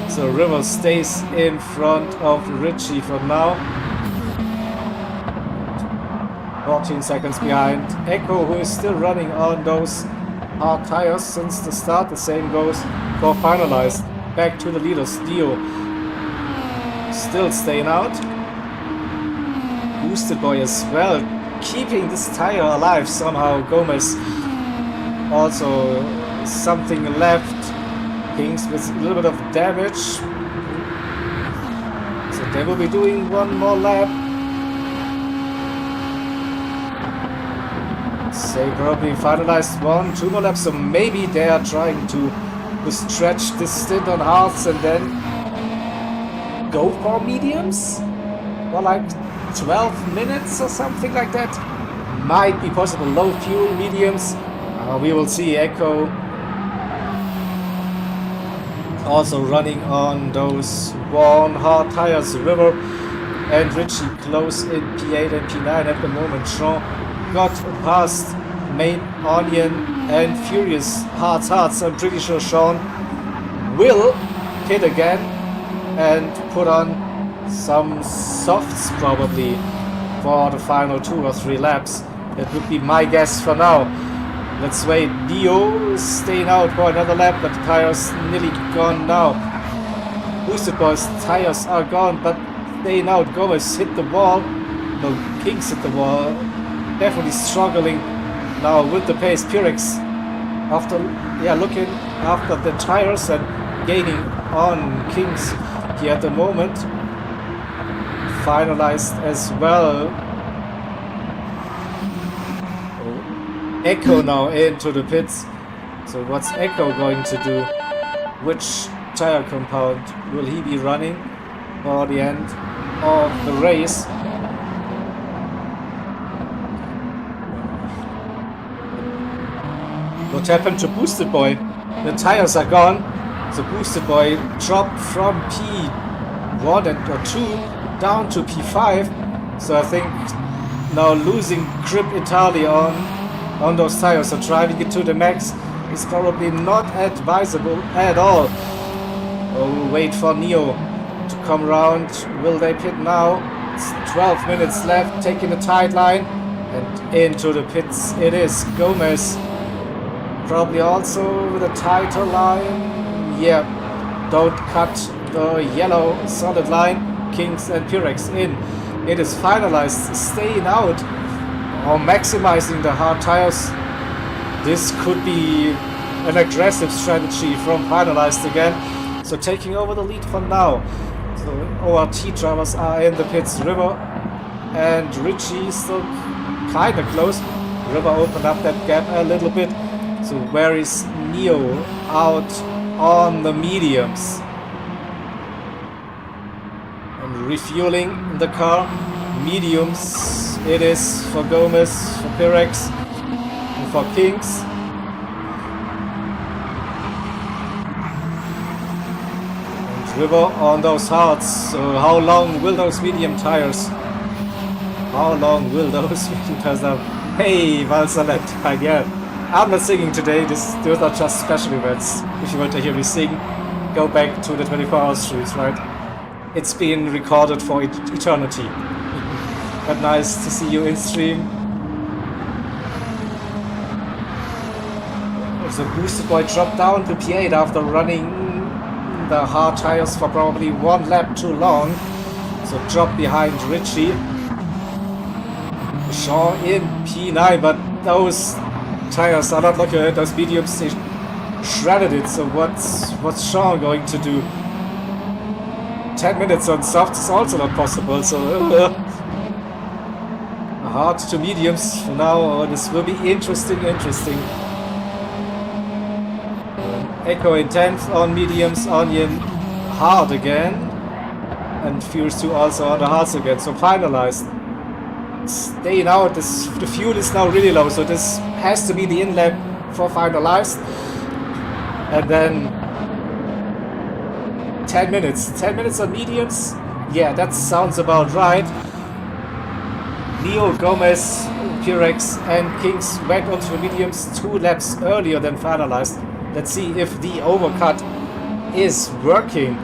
So River stays in front of Richie for now. 14 seconds behind. Echo, who is still running on those hard tires since the start. The same goes for finalized. Back to the leaders. Dio still staying out. Boosted Boy as well, keeping this tire alive somehow. Gomez also something left. Kings with a little bit of damage. So They will be doing one more lap. They probably finalized 1-2 more laps, so maybe they are trying to stretch this stint on hards and then go for mediums for like 12 minutes or something like that. Might be possible. Low fuel mediums. We will see. Echo also running on those worn hard tires. River and Richie close in P8 and P9 at the moment. Sean got past Main, Onion and Furious hards. I'm pretty sure Sean will hit again and put on some softs probably for the final 2 or 3 laps. That would be my guess for now. Let's wait. Dio is staying out for another lap, but the tires nearly gone now. Boosted Boys tires are gone, but staying out. Gomez hit the wall. No, Kings hit the wall. Definitely struggling now with the pace. Pyrex after looking after the tires and gaining on Kings here at the moment. Finalized as well. Echo now into the pits. So what's Echo going to do? Which tire compound will he be running for the end of the race? What happened to Boosted Boy? The tires are gone. So Boosted Boy dropped from P1 or 2 down to P5. So I think now losing grip entirely on those tires, so driving it to the max is probably not advisable at all. Oh, wait for Neo to come around. Will they pit now? It's 12 minutes left, taking the tight line and into the pits it is. Gomez probably also with a tighter line. Yeah, don't cut the yellow solid line. Kings and Pyrex in. It is finalized, staying out or maximizing the hard tires. This could be an aggressive strategy from Finalized again. So taking over the lead for now. So ORT drivers are in the pits. River and Richie still kind of close. River opened up that gap a little bit. So where is Neo? Out on the mediums. And refueling the car. Mediums it is for Gomez, for Pyrex, and for Kings. And River on those hards. So how long will those medium tires? How long will those medium tires have? Hey, Valsalet again. I'm not singing today. Those are just special events. If you want to hear me sing, go back to the 24-hour streets, right? It's been recorded for eternity. But nice to see you in stream. So Boosted Boy dropped down to P8 after running the hard tires for probably 1 lap too long. So drop behind Richie. Shaw in P9, but those tires are not looking at those mediums. They shredded it. So what's Shaw going to do? 10 minutes on soft is also not possible. So hard to mediums for now. This will be interesting. Echo in 10th on mediums. Onion hard again. And Furious 2 also on the hards again. So finalized. Staying out. The fuel is now really low. So this has to be the in lap for finalized. And then 10 minutes. 10 minutes on mediums. Yeah, that sounds about right. Neo, Gomez, Pyrex and Kings went onto the mediums 2 laps earlier than finalized. Let's see if the overcut is working.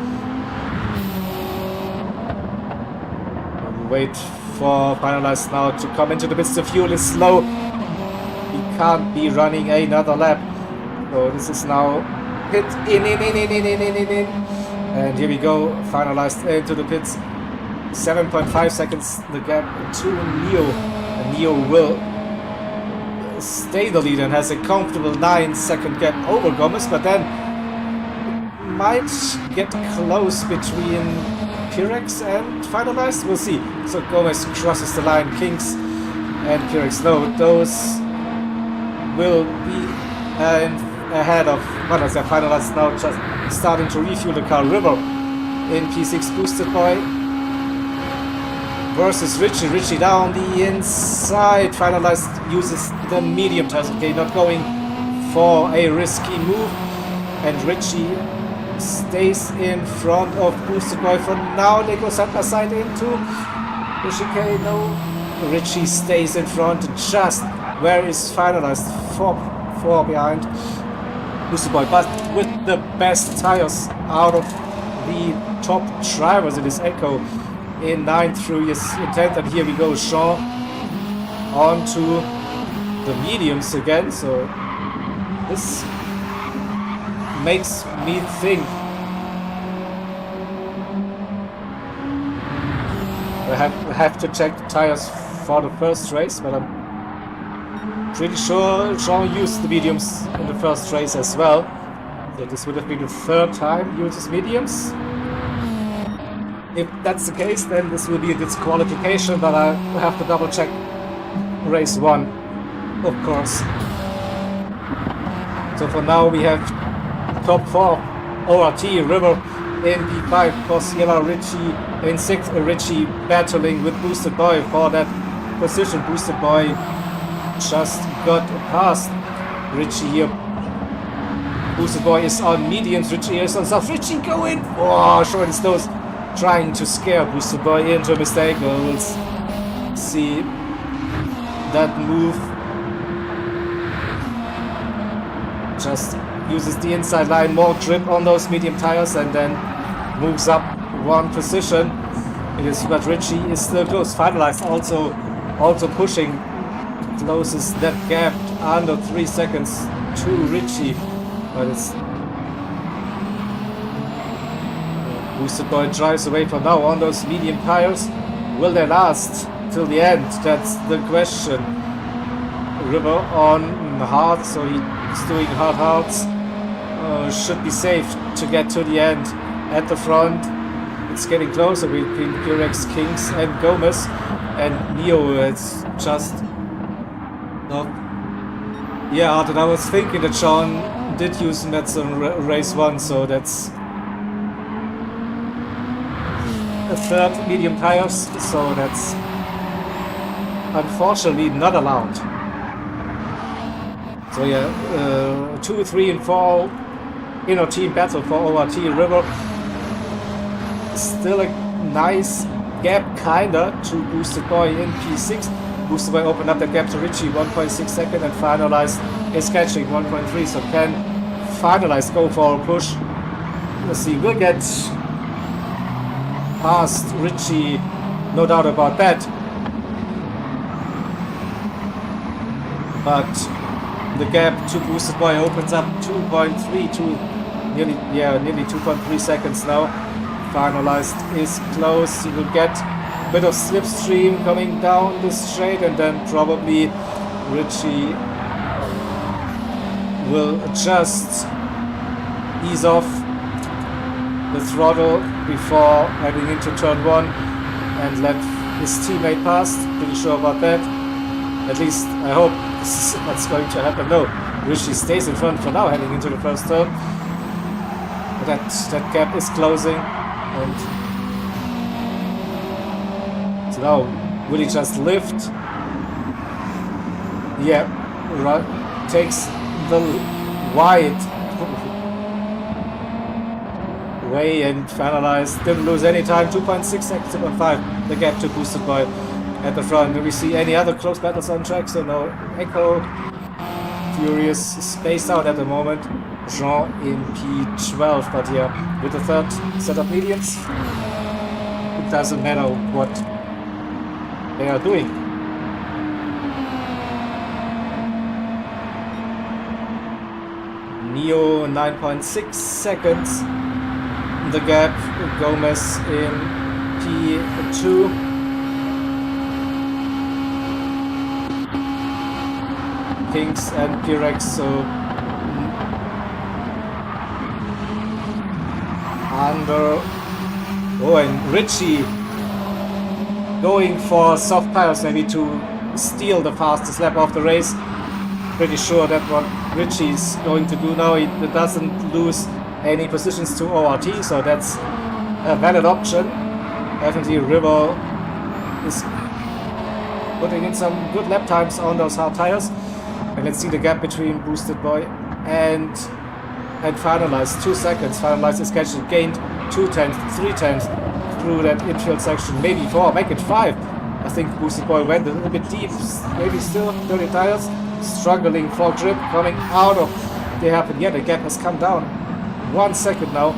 We'll wait for finalized now to come into the pits. The fuel is slow. He can't be running another lap. So this is now pit in. And here we go. Finalized into the pits. 7.5 seconds the gap to Neo. And Neo will stay the lead and has a comfortable 9-second gap over Gomez, but then might get close between Pyrex and finalized? We'll see. So Gomez crosses the line. Kings and Pyrex. No, those will be ahead of what is finalized now, just starting to refuel the car. River in P6 boosted by versus Richie. Richie down the inside. Finalized uses the medium tires. Okay, not going for a risky move. And Richie stays in front of boosted boy for now. They go side by side into the chicane. No, Richie stays in front. Just where is finalized? Four behind boosted boy, but with the best tires out of the top drivers. It is Echo in 9th through his intent, and here we go, Sean on to the mediums again. So this makes me think I have to check the tires for the first race, but I'm pretty sure Jean used the mediums in the first race as well. So this would have been the third time he uses mediums. If that's the case, then this will be a disqualification, but I have to double check race 1, of course. So for now we have top 4, ORT, River in P5 for CLR, Richie in 6th, Richie battling with Boosted Boy for that position. Boosted Boy just got past Richie here. Boosted Boy is on mediums, Richie is on soft. Richie going, oh, short his nose, trying to scare Boosted Boy into a mistake. We'll see that move. Just uses the inside line, more grip on those medium tires, and then moves up 1 position. It is, but Richie is still close. Finalized also pushing, closes that gap under 3 seconds to Richie, but it's Boosted Boy drives away for now on those medium tires. Will they last till the end? That's the question. River on hard, so he's doing hards. Should be safe to get to the end. At the front, it's getting closer between Pyrex, Kings and Gomez, and Neo. It's just no. Yeah, I was thinking that Sean did use Mets on race 1, so that's a third medium tires, so that's unfortunately not allowed. So yeah, 2, 3 and 4 inner team battle for ORT. River still a nice gap kinda to Boosted Boy in P6. Boosted Boy opened up that gap to Richie, 1.6 second, and finalized is catching 1.3. So can finalized go for a push. Let's see, we'll get past Richie, no doubt about that. But the gap to Boosted Boy opens up 2.3 to nearly 2.3 seconds now. Finalized is close. He will get a bit of slipstream coming down the straight, and then probably Richie will just ease off the throttle before heading into turn 1 and let his teammate pass. Pretty sure about that. At least I hope this is what's going to happen. No, Richie stays in front for now heading into the first turn. But that gap is closing, and so now will he just lift? Yeah, right. Takes the wide way and finalized. Didn't lose any time. 2.6 seconds, 2.5. The gap to Boosted Boy at the front. Do we see any other close battles on track? So no. Echo, Furious, spaced out at the moment. Jean in P12, but yeah, with the third set of mediums, it doesn't matter what they are doing. Neo 9.6 seconds. The gap, Gomez in P2. Kings and Pyrex, so under Oh, and Richie going for soft tires maybe to steal the fastest lap of the race. Pretty sure that what Richie's going to do now. He doesn't lose any positions to ORT, so that's a valid option. Definitely River is putting in some good lap times on those hard tires. And let's see the gap between Boosted Boy and Finalized. 2 seconds. Finalized is scheduled, gained 2 tenths, 3 tenths through that infield section, maybe 4, make it 5. I think Boosted Boy went a little bit deep, maybe still dirty tires, struggling for grip, coming out of the hairpin. Yeah, the gap has come down 1 second now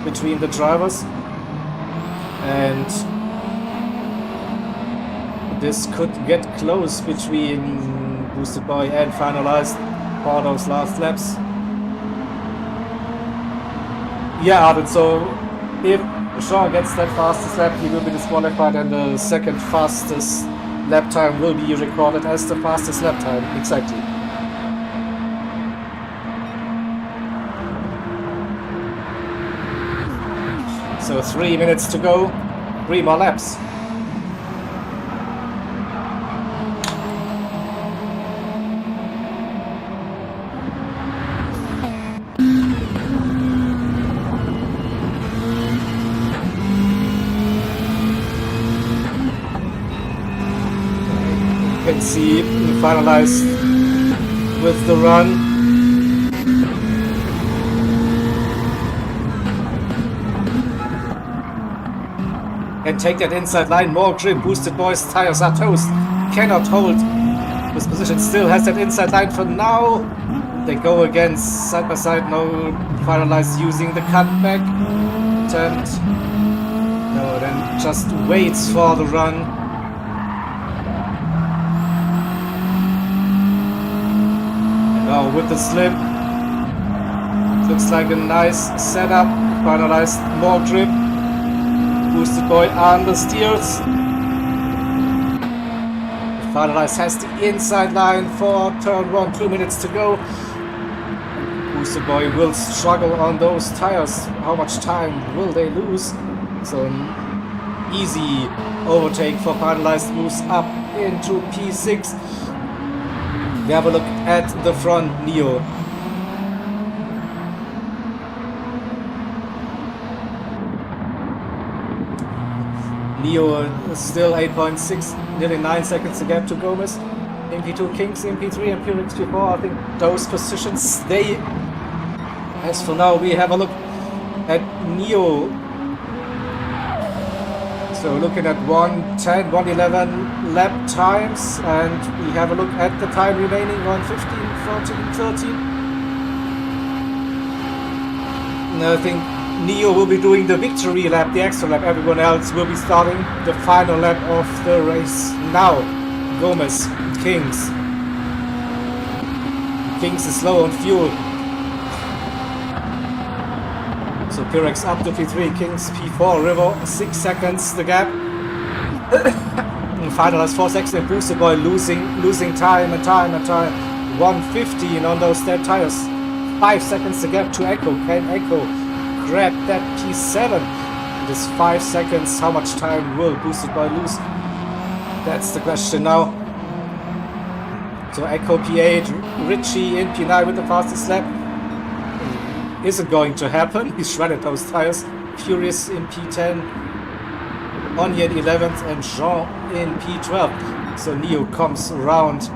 between the drivers, and this could get close between Boosted Boy and Finalized for those last laps. Yeah, Arden, so if Jean gets that fastest lap, he will be disqualified, and the second fastest lap time will be recorded as the fastest lap time. Exactly. So 3 minutes to go, 3 more laps. Can see Finalized with the run. And take that inside line, more grip. Boosted Boy's tires are toast, cannot hold this position, still has that inside line for now. They go again side by side, no Finalized using the cutback attempt. No, then just waits for the run. Now with the slip, looks like a nice setup. Finalized, more grip. Boosted Boy understeers. Finalized has the inside line for turn 1, 2 minutes to go. Boosted Boy will struggle on those tires. How much time will they lose? So an easy overtake for Finalized, moves up into P6. We have a look at the front, Neo. Neo is still 8.6, nearly 9 seconds to gap to Gomez. MP2 Kings, MP3 and Pyrrhix P4, I think those positions stay. As for now, we have a look at Neo. So looking at 1:10, 1:11 lap times, and we have a look at the time remaining, 1:15, 14, 13. And I think Neo will be doing the victory lap, the extra lap. Everyone else will be starting the final lap of the race now. Gomez, Kings. Kings is low on fuel. So Pyrrhix up to P3, Kings P4, River 6 seconds the gap. Finalized 4 seconds, and Boosted Boy losing time and time. 1:15 on those dead tires. 5 seconds the gap to Echo. Can Echo grab that P7? This 5 seconds, how much time will Boosted Boy lose? That's the question now. So Echo P8, Richie in P9 with the fastest lap. Isn't going to happen. He shredded those tires. Furious in P10, Onion 11th, and Jean in P12. So Neo comes around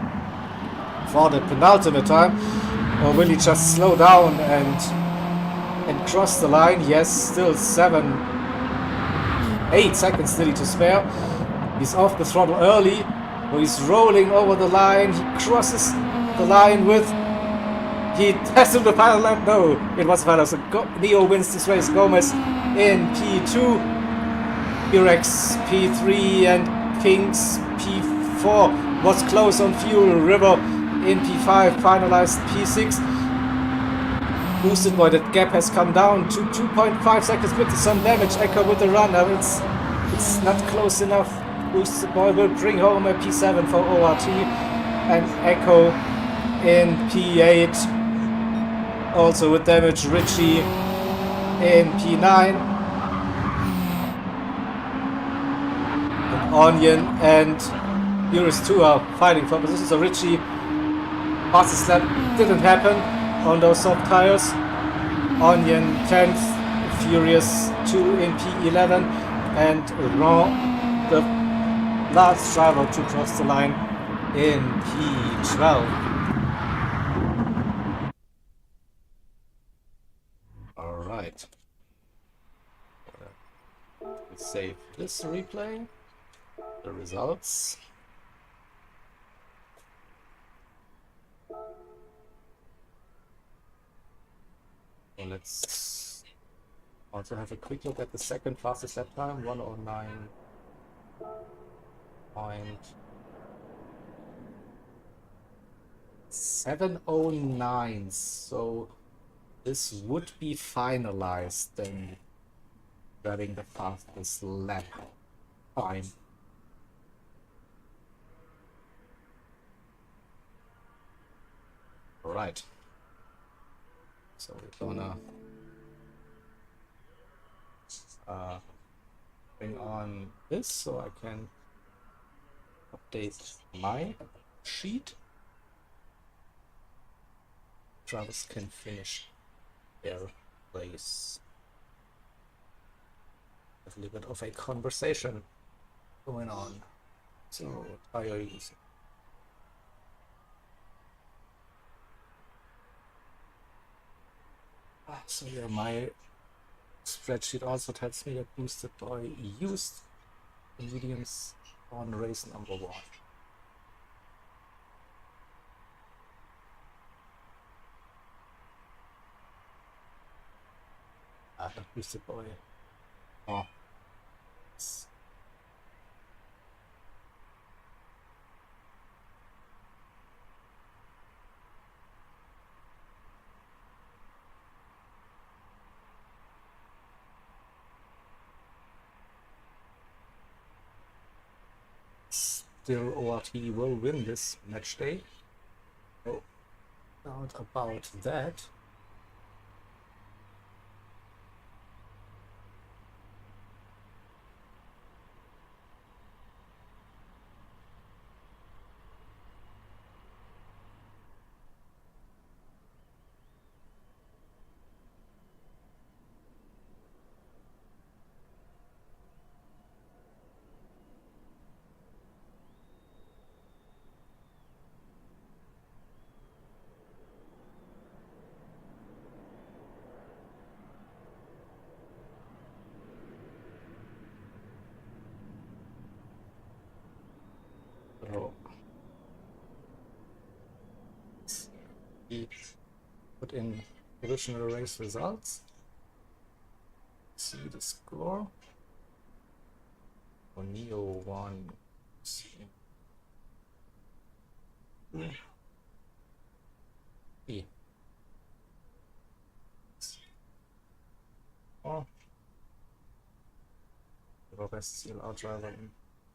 for the penultimate time. Or will he just slow down and cross the line? Yes, still 8 seconds nearly to spare. He's off the throttle early. He's rolling over the line. He crosses the line with... He tested the final lap. No, it was final. So Neo wins this race. Gomez in P2, Pyrrhix P3, and Kings P4 was close on fuel. River in P5, Finalized P6. Boosted Boy, that gap has come down to 2.5 seconds with some damage. Echo with the run. It's not close enough. Boosted Boy will bring home a P7 for ORT, and Echo in P8. Also with damage, Richie in P9. Onion and Furious 2 are fighting for position. So Richie, fastest lap didn't happen on those soft tires. Onion 10th, Furious 2 in P11, and Ron, the last driver to cross the line in P12. Alright. Let's save this replay. The results. So let's also have a quick look at the second fastest lap time, 109.709. So this would be finalized then, grabbing the fastest lap time. Alright. So we're gonna bring on this so I can update my sheet. Drivers can finish their race. A little bit of a conversation going on. So tire using. So yeah, my spreadsheet also tells me that boosted boy used mediums on race number 1. Not boosted boy. Oh. Still, ORT will win this match day. No doubt about that. So put in original race results. See the score. For Neo 1. E. Oh. The best CLR driver in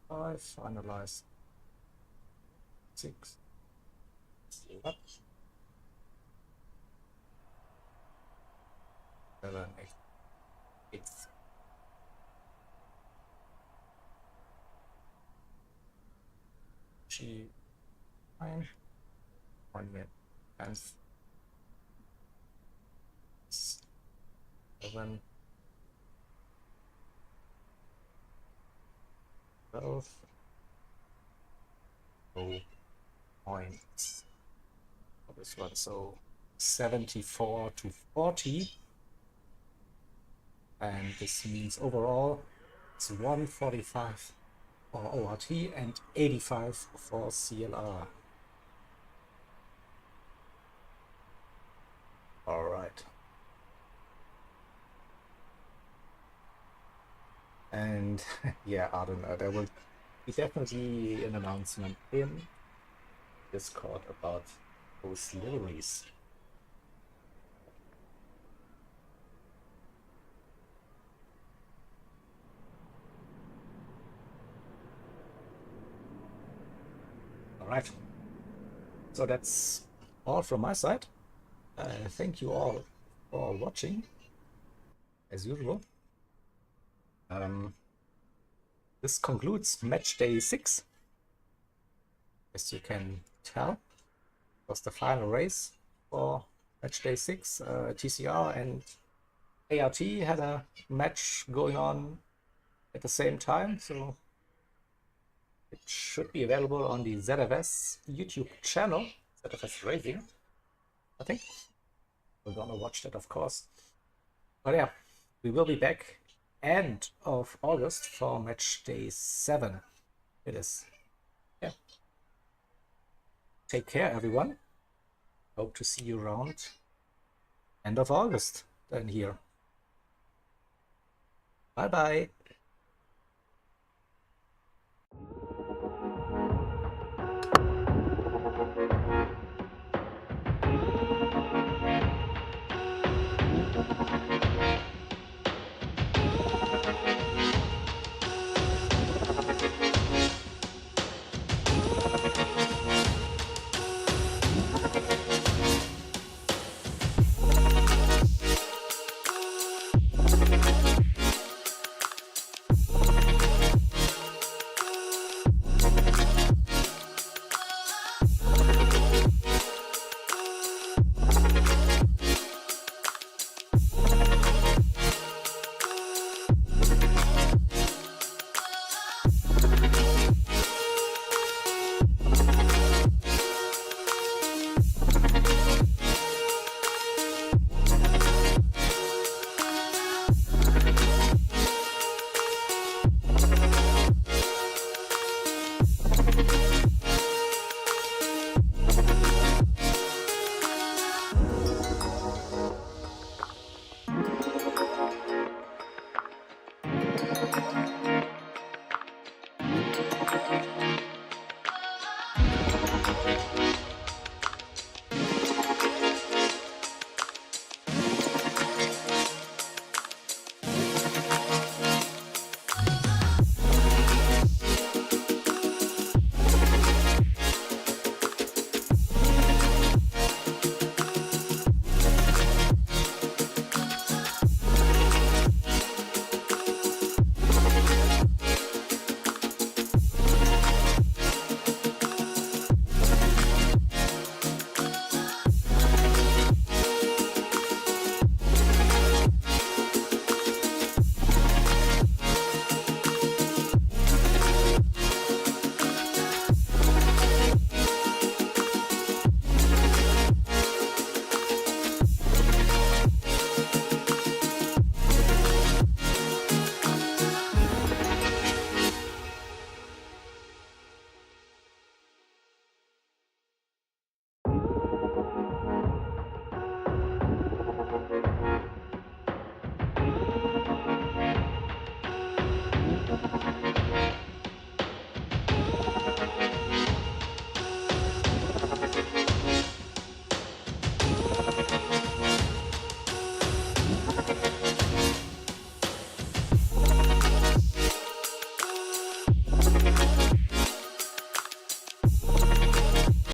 5. Finalize 6. 7, 8. G 9. 1 minute. 7. 12. 0 points for this one. So 74 to 40. And this means overall it's 145 for ORT and 85 for CLR. All right. And yeah, I don't know, there will be definitely an announcement in Discord about those liveries. All right. So that's all from my side. Thank you all for watching, as usual. this concludes match day 6. As you can tell, it was the final race for match day 6. TCR and ART had a match going on at the same time, so it should be available on the ZFS YouTube channel, ZFS Racing, I think. We're gonna watch that, of course. But yeah, we will be back end of August for match day 7. It is. Yeah. Take care, everyone. Hope to see you around end of August then here. Bye bye.